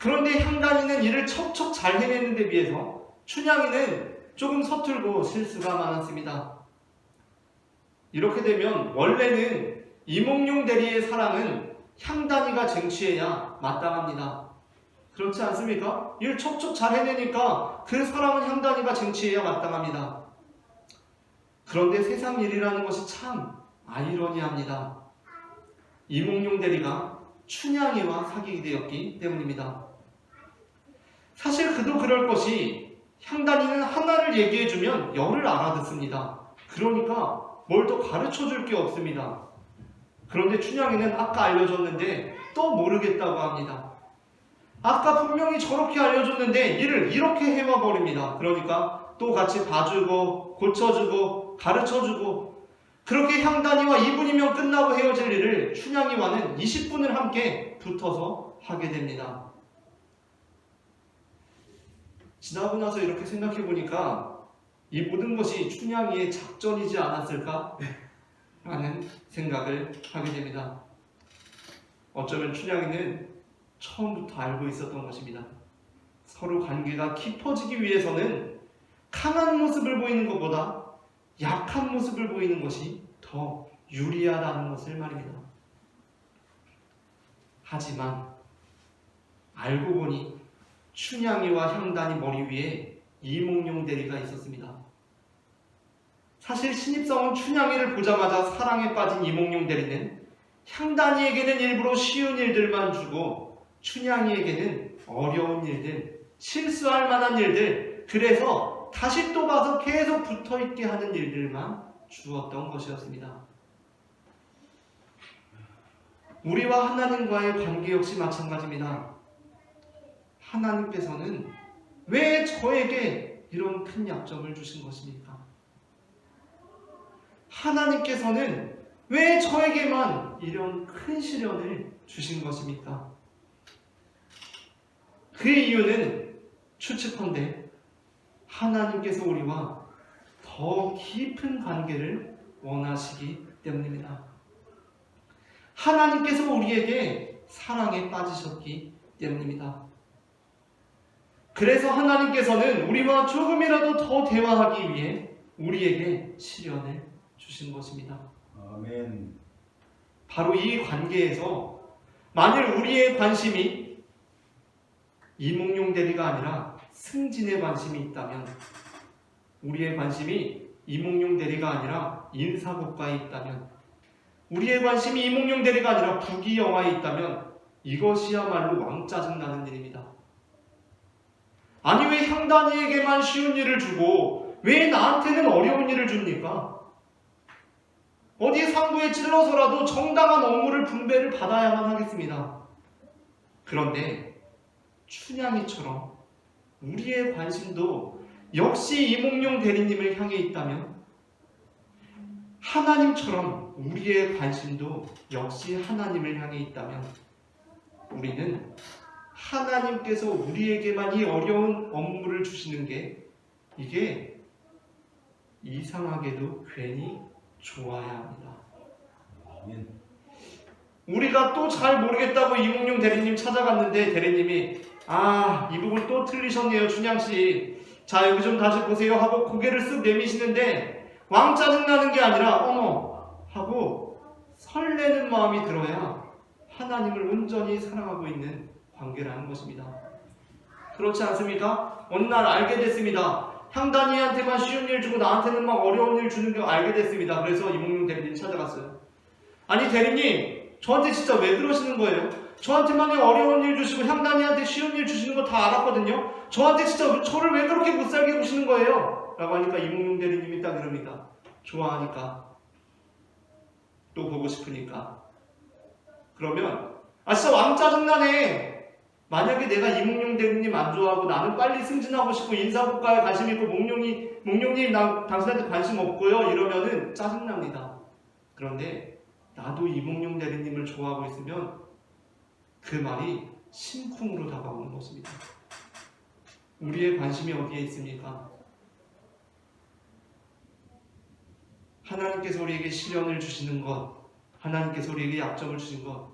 Speaker 1: 그런데 향단이는 일을 척척 잘 해내는 데 비해서 춘향이는 조금 서툴고 실수가 많았습니다. 이렇게 되면 원래는 이몽룡 대리의 사랑은 향단이가 쟁취해야 마땅합니다. 그렇지 않습니까? 일 척척 잘 해내니까 그 사랑은 향단이가 쟁취해야 마땅합니다. 그런데 세상 일이라는 것이 참 아이러니합니다. 이몽룡 대리가 춘향이와 사귀게 되었기 때문입니다. 사실 그도 그럴 것이 향단이는 하나를 얘기해주면 열을 알아듣습니다. 그러니까 뭘 더 가르쳐줄 게 없습니다. 그런데 춘향이는 아까 알려줬는데 또 모르겠다고 합니다. 아까 분명히 저렇게 알려줬는데 일을 이렇게 해와 버립니다. 그러니까 또 같이 봐주고 고쳐주고 가르쳐주고 그렇게 향단이와 2분이면 끝나고 헤어질 일을 춘향이와는 20분을 함께 붙어서 하게 됩니다. 지나고 나서 이렇게 생각해 보니까 이 모든 것이 춘향이의 작전이지 않았을까? 라는 생각을 하게 됩니다. 어쩌면 춘향이는 처음부터 알고 있었던 것입니다. 서로 관계가 깊어지기 위해서는 강한 모습을 보이는 것보다 약한 모습을 보이는 것이 더 유리하다는 것을 말입니다. 하지만 알고 보니 춘향이와 향단이 머리 위에 이몽룡 대리가 있었습니다. 사실 신입사원 춘향이를 보자마자 사랑에 빠진 이몽룡 대리는 향단이에게는 일부러 쉬운 일들만 주고 춘향이에게는 어려운 일들, 실수할 만한 일들, 그래서 다시 또 가서 계속 붙어있게 하는 일들만 주었던 것이었습니다. 우리와 하나님과의 관계 역시 마찬가지입니다. 하나님께서는 왜 저에게 이런 큰 약점을 주신 것입니까? 하나님께서는 왜 저에게만 이런 큰 시련을 주신 것입니까? 그 이유는 추측컨대 하나님께서 우리와 더 깊은 관계를 원하시기 때문입니다. 하나님께서 우리에게 사랑에 빠지셨기 때문입니다. 그래서 하나님께서는 우리와 조금이라도 더 대화하기 위해 우리에게 시련을 주신 것입니다.
Speaker 4: 아멘.
Speaker 1: 바로 이 관계에서 만일 우리의 관심이 이몽룡 대리가 아니라 승진에 관심이 있다면, 우리의 관심이 이몽룡 대리가 아니라 인사고과에 있다면, 우리의 관심이 이몽룡 대리가 아니라 부귀영화에 있다면 이것이야말로 왕짜증나는 일입니다. 아니 왜 향단이에게만 쉬운 일을 주고 왜 나한테는 어려운 일을 줍니까? 어디 상부에 찔러서라도 정당한 업무를 분배를 받아야만 하겠습니다. 그런데 춘향이처럼 우리의 관심도 역시 이몽룡 대리님을 향해 있다면, 하나님처럼 우리의 관심도 역시 하나님을 향해 있다면, 우리는 하나님께서 우리에게만 이 어려운 업무를 주시는 게 이게 이상하게도 괜히 좋아야 합니다.
Speaker 4: 아멘.
Speaker 1: 우리가 또 잘 모르겠다고 이몽룡 대리님 찾아갔는데 대리님이 이 부분 또 틀리셨네요 춘향씨, 자 여기 좀 다시 보세요 하고 고개를 쓱 내미시는데 왕 짜증나는 게 아니라 어머 하고 설레는 마음이 들어야 하나님을 온전히 사랑하고 있는 관계라는 것입니다. 그렇지 않습니까? 어느 날 알게 됐습니다. 향단이한테만 쉬운 일 주고 나한테는 막 어려운 일 주는 거 알게 됐습니다. 그래서 이몽룡 대리님 찾아갔어요. 아니 대리님, 저한테 진짜 왜 그러시는 거예요? 저한테만 어려운 일 주시고 향단이한테 쉬운 일 주시는 거 다 알았거든요. 저한테 진짜 저를 왜 그렇게 못 살게 구시는 거예요? 라고 하니까 이몽룡 대리님이 딱 이럽니다. 좋아하니까, 또 보고 싶으니까. 그러면 진짜 왕 짜증나네. 만약에 내가 이몽룡 대리님 안 좋아하고 나는 빨리 승진하고 싶고 인사고과에 관심 있고 몽룡님 나 당신한테 관심 없고요 이러면은 짜증납니다. 그런데 나도 이몽룡 대리님을 좋아하고 있으면 그 말이 심쿵으로 다가오는 것입니다. 우리의 관심이 어디에 있습니까? 하나님께서 우리에게 시련을 주시는 것, 하나님께서 우리에게 약점을 주신 것,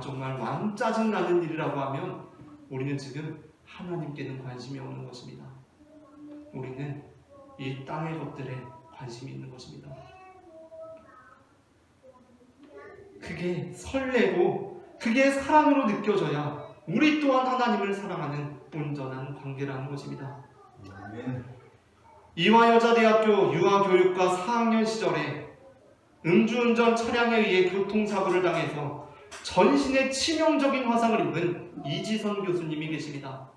Speaker 1: 정말 왕 짜증나는 일이라고 하면 우리는 지금 하나님께는 관심이 없는 것입니다. 우리는 이 땅의 것들에 관심이 있는 것입니다. 그게 설레고 그게 사랑으로 느껴져야 우리 또한 하나님을 사랑하는 온전한 관계라는 것입니다.
Speaker 4: 아멘.
Speaker 1: 이화여자대학교 유아교육과 4학년 시절에 음주운전 차량에 의해 교통사고를 당해서 전신에 치명적인 화상을 입은 이지선 교수님이 계십니다.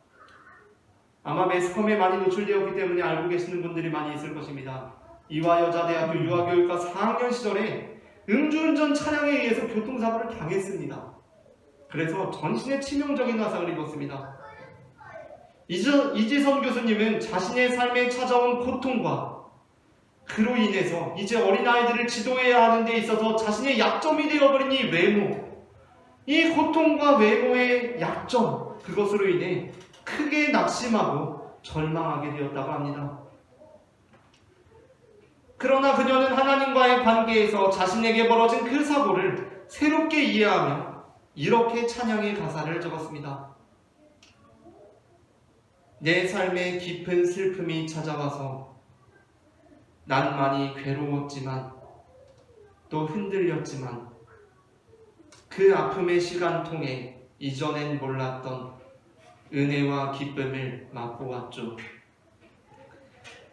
Speaker 1: 아마 매스컴에 많이 노출되었기 때문에 알고 계시는 분들이 많이 있을 것입니다. 이화여자대학교 유아교육과 4학년 시절에 음주운전 차량에 의해서 교통사고를 당했습니다. 그래서 전신에 치명적인 화상을 입었습니다. 이지선 교수님은 자신의 삶에 찾아온 고통과 그로 인해서 이제 어린아이들을 지도해야 하는 데 있어서 자신의 약점이 되어버린 이 외모, 이 고통과 외모의 약점, 그것으로 인해 크게 낙심하고 절망하게 되었다고 합니다. 그러나 그녀는 하나님과의 관계에서 자신에게 벌어진 그 사고를 새롭게 이해하며 이렇게 찬양의 가사를 적었습니다. 내 삶에 깊은 슬픔이 찾아와서 난 많이 괴로웠지만 또 흔들렸지만 그 아픔의 시간통에 이전엔 몰랐던 은혜와 기쁨을 맛보았죠.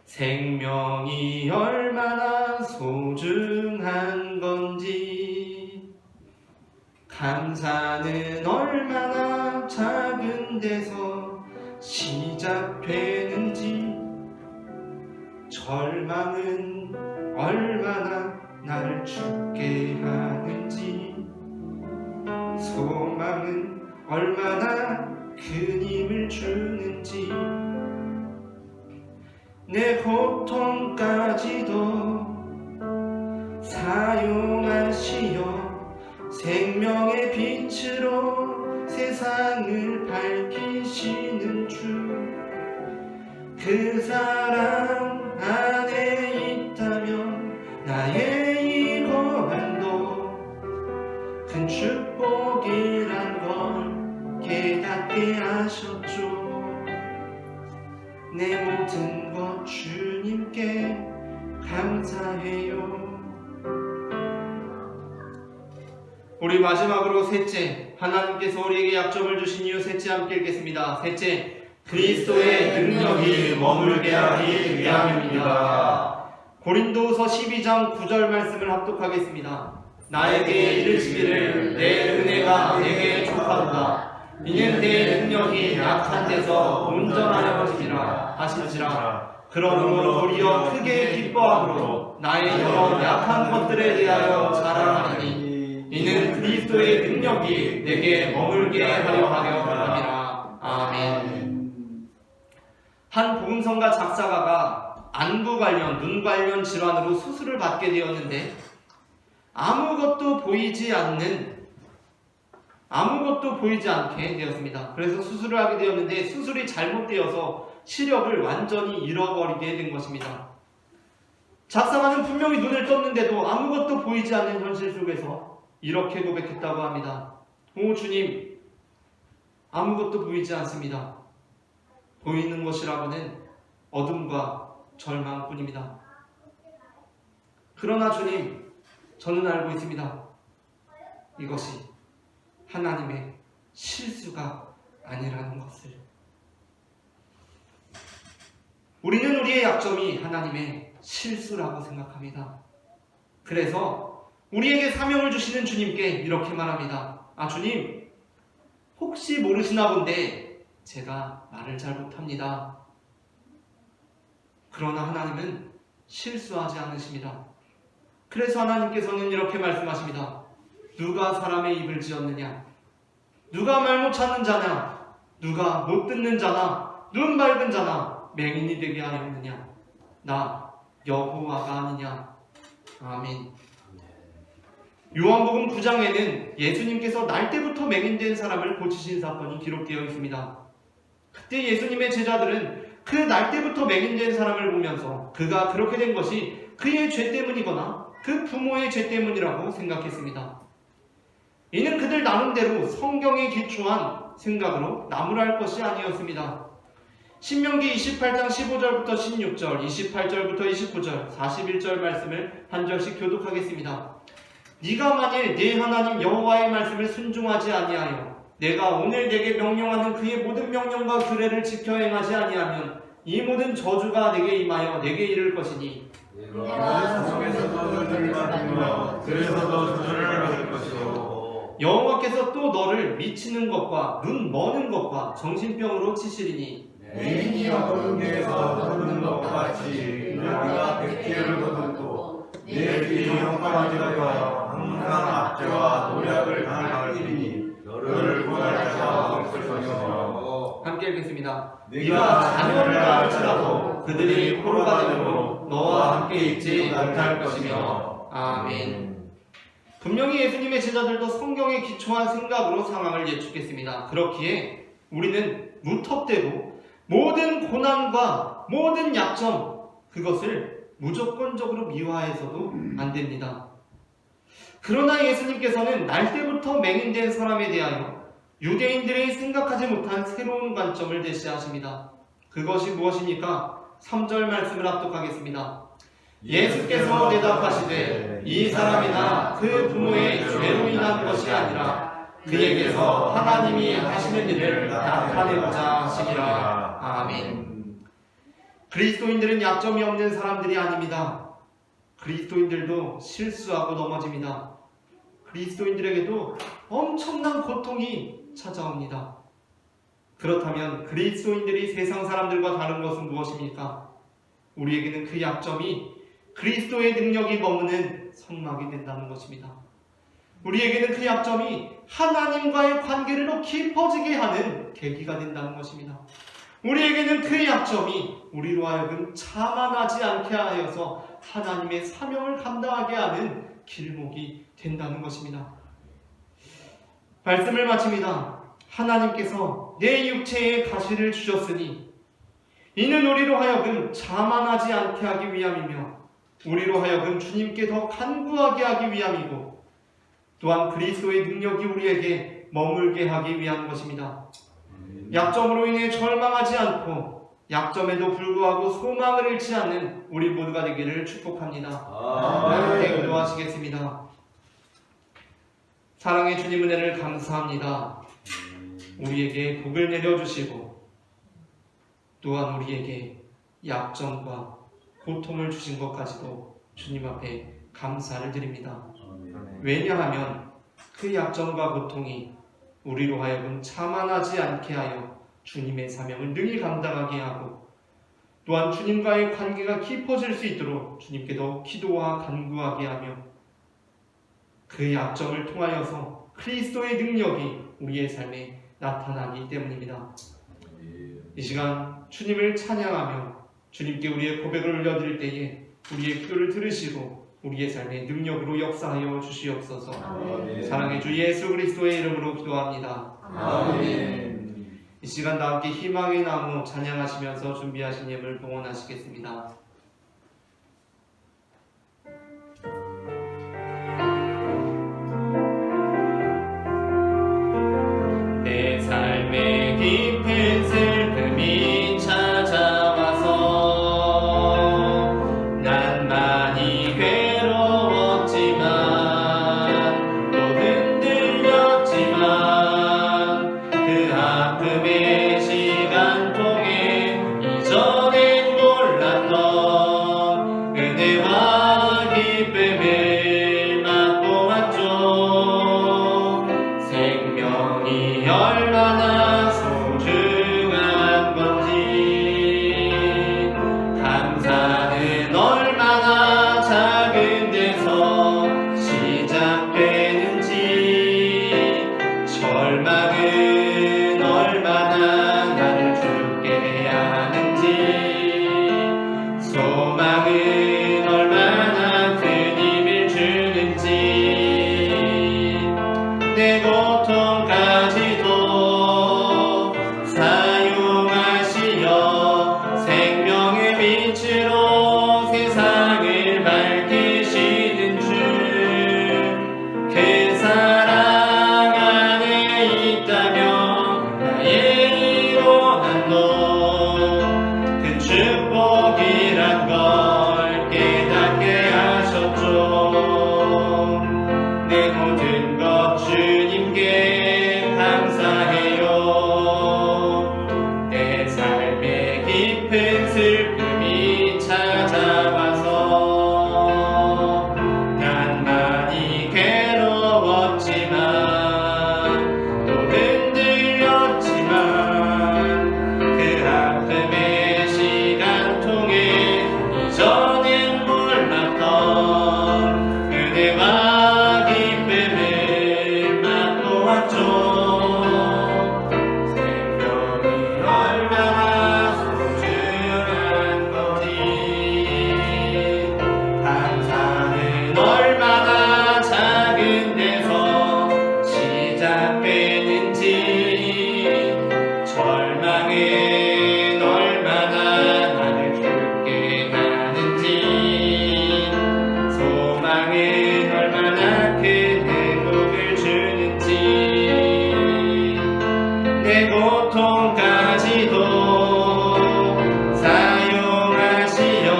Speaker 1: 생명이 얼마나 소중한 건지, 감사는 얼마나 작은 데서 시작되는지, 절망은 얼마나 나를 죽게 하는지, 소망은 얼마나 큰 힘을 주는지, 내 고통까지도 사용하시어 생명의 빛으로 세상을 밝히시는 주, 그 사랑 안에 있다면 나의 이 고난도 큰 축복이란 걸 깨닫게 하셨죠. 내 모든 것 주님께 감사해요. 우리 마지막으로 셋째, 하나님께서 우리에게 약점을 주신 이유 셋째 함께 읽겠습니다. 셋째, 그리스도의 능력이 머물게 하기 위함입니다. 고린도후서 12장 9절 말씀을 합독하겠습니다. 나에게 이르시기를 내 은혜가 내게 족하도다. 이는 내 능력이 약한 데서 온전하여지리라 하시니라. 그러므로 도리어 크게 기뻐함으로 나의 여러 약한 것들에 대하여 자랑하리니 이는 그리스도의 능력이 내게 머물게 하려 함이라. 아멘. 한 복음성가 작사가가 안구 관련, 눈 관련 질환으로 수술을 받게 되었는데 아무것도 보이지 않게 되었습니다. 그래서 수술을 하게 되었는데 수술이 잘못되어서 시력을 완전히 잃어버리게 된 것입니다. 작사가는 분명히 눈을 떴는데도 아무것도 보이지 않는 현실 속에서 이렇게 고백했다고 합니다. 오 주님, 아무것도 보이지 않습니다. 보이는 것이라고는 어둠과 절망뿐입니다. 그러나 주님, 저는 알고 있습니다. 이것이 하나님의 실수가 아니라는 것을. 우리는 우리의 약점이 하나님의 실수라고 생각합니다. 그래서 우리에게 사명을 주시는 주님께 이렇게 말합니다. 아 주님, 혹시 모르시나 본데 제가 말을 잘 못합니다. 그러나 하나님은 실수하지 않으십니다. 그래서 하나님께서는 이렇게 말씀하십니다. 누가 사람의 입을 지었느냐? 누가 말 못 찾는 자냐? 누가 못 듣는 자나? 눈 밝은 자나? 맹인이 되게 하였느냐? 나 여호와가 아니냐? 아멘. 요한복음 9장에는 예수님께서 날 때부터 맹인된 사람을 고치신 사건이 기록되어 있습니다. 그때 예수님의 제자들은 그 날 때부터 맹인된 사람을 보면서 그가 그렇게 된 것이 그의 죄 때문이거나 그 부모의 죄 때문이라고 생각했습니다. 이는 그들 나름대로 성경에 기초한 생각으로 나무랄 것이 아니었습니다. 신명기 28장 15절부터 16절, 28절부터 29절, 41절 말씀을 한 절씩 교독하겠습니다. 네가 만일 네 하나님 여호와의 말씀을 순종하지 아니하여 내가 오늘 내게 명령하는 그의 모든 명령과 규례를 지켜 행하지 아니하면 이 모든 저주가 내게 임하여 내게 이를 것이니
Speaker 2: 내가 성에서도 저주를 받으며 들에서도 저주를 받을 것이요
Speaker 1: 여호와께서 또 너를 미치는 것과 눈 머는 것과 정신병으로 치시리니
Speaker 2: 맹인이 어두운 데에서 걷는 것과 같이 너희가 백지를 거두고 내 뒤에 형광지가 되어 항상 압제와 노략을 당할 테니 너를 구할 자가 없을 것이며
Speaker 1: 함께 읽겠습니다.
Speaker 2: 네가
Speaker 1: 자녀를 할지라도 그들이 포로가 되므로 너와 함께 있지 못할 것이며 아멘. 분명히 예수님의 제자들도 성경에 기초한 생각으로 상황을 예측했습니다. 그렇기에 우리는 무턱대고 모든 고난과 모든 약점 그것을 무조건적으로 미화해서도 안 됩니다. 그러나 예수님께서는 날 때부터 맹인된 사람에 대하여 유대인들이 생각하지 못한 새로운 관점을 제시하십니다. 그것이 무엇입니까? 3절 말씀을 합독하겠습니다. 예수께서 대답하시되 이 사람이나 그 부모의 죄로 인한 것이 아니라 그에게서 하나님이 하시는 일을 나타내고자 하시니라. 아멘. 그리스도인들은 약점이 없는 사람들이 아닙니다. 그리스도인들도 실수하고 넘어집니다. 그리스도인들에게도 엄청난 고통이 찾아옵니다. 그렇다면 그리스도인들이 세상 사람들과 다른 것은 무엇입니까? 우리에게는 그 약점이 그리스도의 능력이 머무는 성막이 된다는 것입니다. 우리에게는 그 약점이 하나님과의 관계를 더 깊어지게 하는 계기가 된다는 것입니다. 우리에게는 그 약점이 우리로 하여금 자만하지 않게 하여서 하나님의 사명을 감당하게 하는 길목이 된다는 것입니다. 말씀을 마칩니다. 하나님께서 내 육체에 가시를 주셨으니 이는 우리로 하여금 자만하지 않게 하기 위함이며 우리로 하여금 주님께 더 간구하게 하기 위함이고 또한 그리스도의 능력이 우리에게 머물게 하기 위한 것입니다. 약점으로 인해 절망하지 않고 약점에도 불구하고 소망을 잃지 않는 우리 모두가 되기를 축복합니다. 함께 기도하시겠습니다. 사랑의 주님 은혜를 감사합니다. 우리에게 복을 내려주시고 또한 우리에게 약점과 고통을 주신 것까지도 주님 앞에 감사를 드립니다. 왜냐하면 그 약점과 고통이 우리로 하여금 자만하지 않게 하여 주님의 사명을 능히 감당하게 하고 또한 주님과의 관계가 깊어질 수 있도록 주님께 더 기도와 간구하게 하며 그 약점을 통하여서 그리스도의 능력이 우리의 삶에 나타나기 때문입니다. 이 시간 주님을 찬양하며 주님께 우리의 고백을 올려드릴 때에 우리의 기도를 들으시고 우리의 삶의 능력으로 역사하여 주시옵소서.
Speaker 2: 아멘.
Speaker 1: 사랑의 주 예수 그리스도의 이름으로 기도합니다.
Speaker 2: 아멘.
Speaker 1: 이 시간 다 함께 희망의 나무 찬양하시면서 준비하신 예물 봉헌하시겠습니다. 내 삶의 깊은 슬픔이 찾아와서 난 많이 괴로웠지만 또 흔들렸지만 그 아픔의 시간 통해 이전엔 몰랐던 은혜와 기쁨을 맛보았죠. 생명이 얼마나 소중한 건지 감사는 얼마나 작은 데서 시작되는지 절망은 얼마나 나를 죽게 하는지 소망은 얼마나 큰 힘을 주는지 내 고통까지도 사용하시어 생명의 빛으로 세상을 밝히시는 주 그 사랑 안에 있다면 것 주님께 감사해요. 내 삶에 깊은 슬픔이 찾아와서 난 많이 괴로웠지만 또 흔들렸지만 그 아픔의 시간 통해 이전엔 몰랐던 그대와 기쁨을 맛보았죠. 생명이 얼마나 소중한 건지, 감사는 얼마나 작은 데서 시작되는지, 절망은 얼마나 나를 죽게 하는지, 소망은 얼마나 큰 행복을 주는지, 내 고통까지도 사용하시어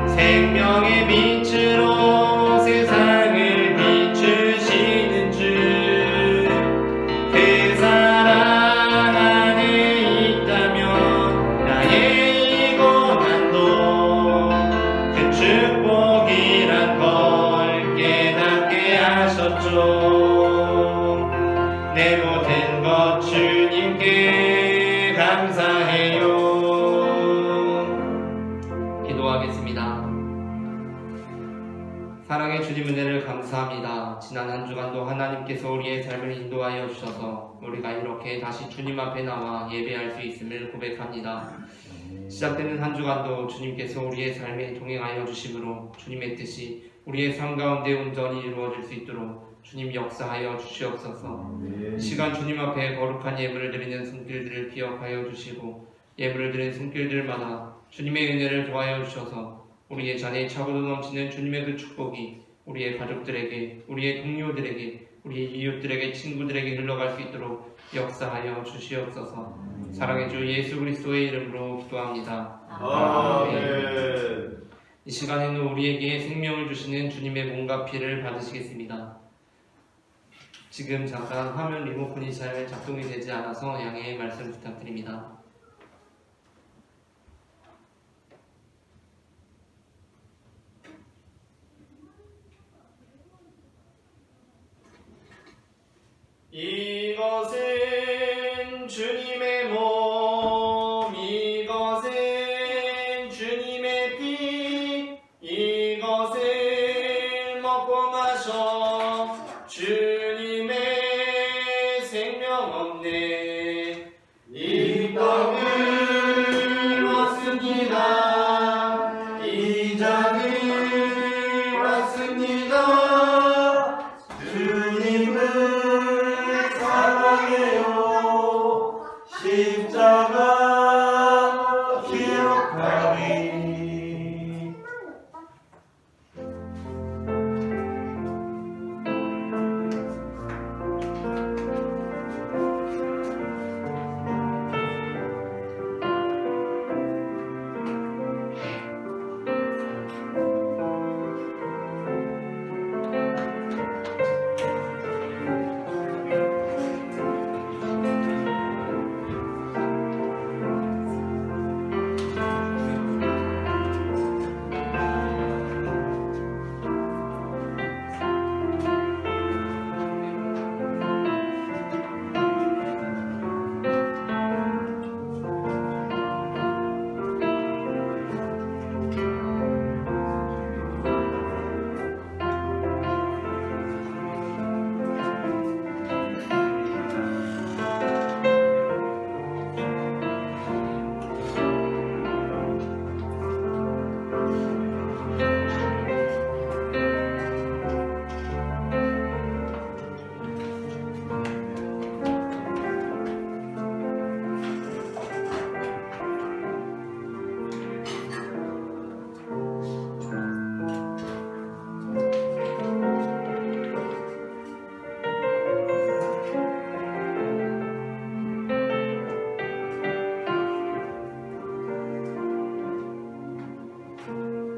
Speaker 1: 생명의 빛으로 세상을 비추시는 주, 그 사랑 안에 있다면 나의 이 고난도 그 축복이란 걸 깨닫게 하셨죠. 내 모든 것 주님께 감사해요. 기도하겠습니다. 사랑의 주님 은혜를 감사합니다. 지난 한 주간도 하나님께서 우리의 삶을 인도하여 주셔서 우리가 이렇게 다시 주님 앞에 나와 예배할 수 있음을 고백합니다. 시작되는 한 주간도 주님께서 우리의 삶에 동행하여 주심으로 주님의 뜻이 우리의 삶 가운데 온전히 이루어질 수 있도록 주님 역사하여 주시옵소서. 이 시간 주님 앞에 거룩한 예물을 드리는 손길들을 기억하여 주시고 예물을 드리는 손길들마다 주님의 은혜를 더하여 주셔서 우리의 잔에 차고도 넘치는 주님의 그 축복이 우리의 가족들에게, 우리의 동료들에게, 우리의 이웃들에게, 친구들에게 흘러갈 수 있도록 역사하여 주시옵소서. 사랑의 주 예수 그리스도의 이름으로 기도합니다.
Speaker 3: 아멘.
Speaker 1: 이 시간에는 우리에게 생명을 주시는 주님의 몸과 피를 받으시겠습니다. 지금 잠깐 화면 리모컨이 잘 작동이 되지 않아서 양해의 말씀 부탁드립니다. 이것은 주님의 몸, 이것은 주님의 피, 이것을 먹고 마셔 주님의 생명 얻네. 이 떡을 먹습니다. 이 잔을 마십니다. 주님을 사랑해요. 십자가 기억하리.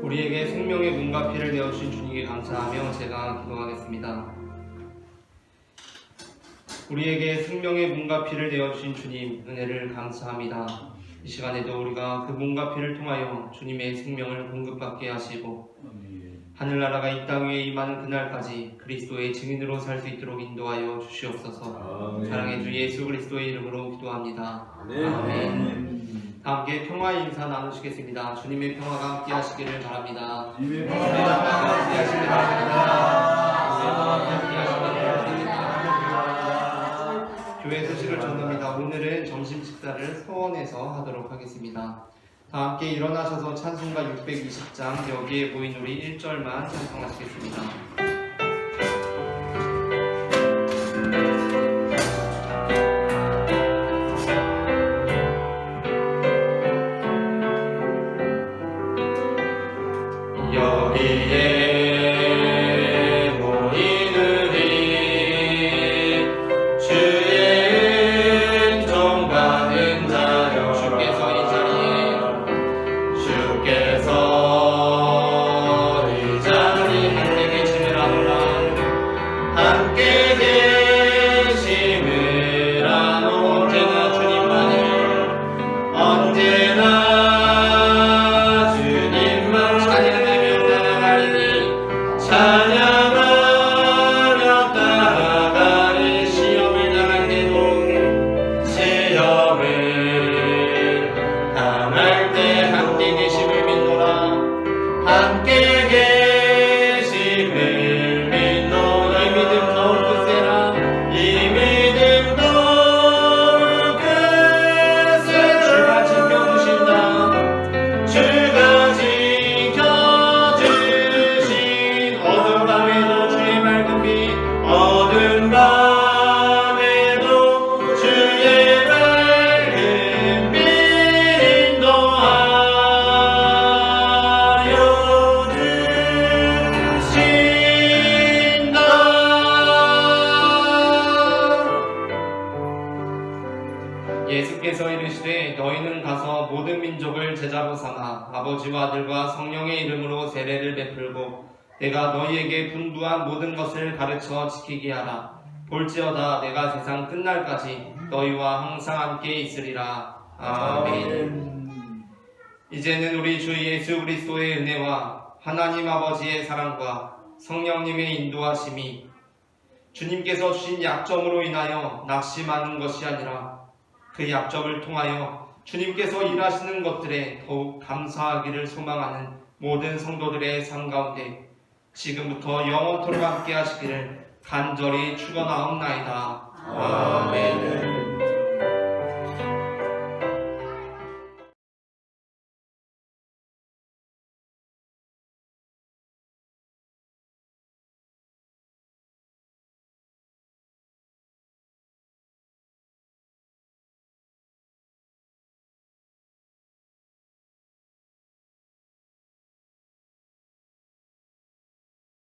Speaker 1: 우리에게 생명의 몸과 피를 내어주신 주님께 감사하며 제가 기도하겠습니다. 우리에게 생명의 몸과 피를 내어주신 주님 은혜를 감사합니다. 이 시간에도 우리가 그 몸과 피를 통하여 주님의 생명을 공급받게 하시고 하늘나라가 이 땅 위에 임하는 그날까지 그리스도의 증인으로 살 수 있도록 인도하여 주시옵소서. 사랑의 주 예수 그리스도의 이름으로 기도합니다. 아멘. 다 함께 평화의 인사 나누시겠습니다. 주님의 평화가 함께 하시기를 바랍니다.
Speaker 4: 주님의
Speaker 1: 평화가 함께 하시기를 바랍니다. 함께 하시기를 바랍니다. 교회 소식을 전합니다. 오늘은 점심 식사를 서원에서 하도록 하겠습니다. 다 함께 일어나셔서 찬송가 620장 여기에 보인 우리 1절만 찬송하시겠습니다. 여기에 모인 우리 주의 은총 받은 자여 주께서 이 자리에 함께 계심을 아노라 함께 계심을 아노 언제나 주님만을 언제나 주님만 찬양하며 따라가리니 찬양하며 따라가리 시험을 당할 때도 시험을 당할 때 함께 계심을 믿노라 함께 계심을 믿노라 이 믿음 더욱 굳세라 이 믿음 더욱 굳세 주가 지켜주신다 주가 지켜주신 어두운 밤에도 주의 맑은 빛 어두운 밤에도 주의 맑은 빛 인도하여 주신다. 예수께서 이르시되 너희는 가서 모든 민족을 제자로 삼아 아버지와 아들과 성령의 이름으로 세례를 베풀고 내가 너희에게 분부한 모든 것을 가르쳐 지키게 하라. 볼지어다 내가 세상 끝날까지 너희와 항상 함께 있으리라. 아멘. 이제는 우리 주 예수 그리스도의 은혜와 하나님 아버지의 사랑과 성령님의 인도하심이 주님께서 주신 약점으로 인하여 낙심하는 것이 아니라 그 약점을 통하여 주님께서 일하시는 것들에 더욱 감사하기를 소망하는 모든 성도들의 삶 가운데 지금부터 영원토록 함께 하시기를 간절히 축원하옵나이다. 아멘.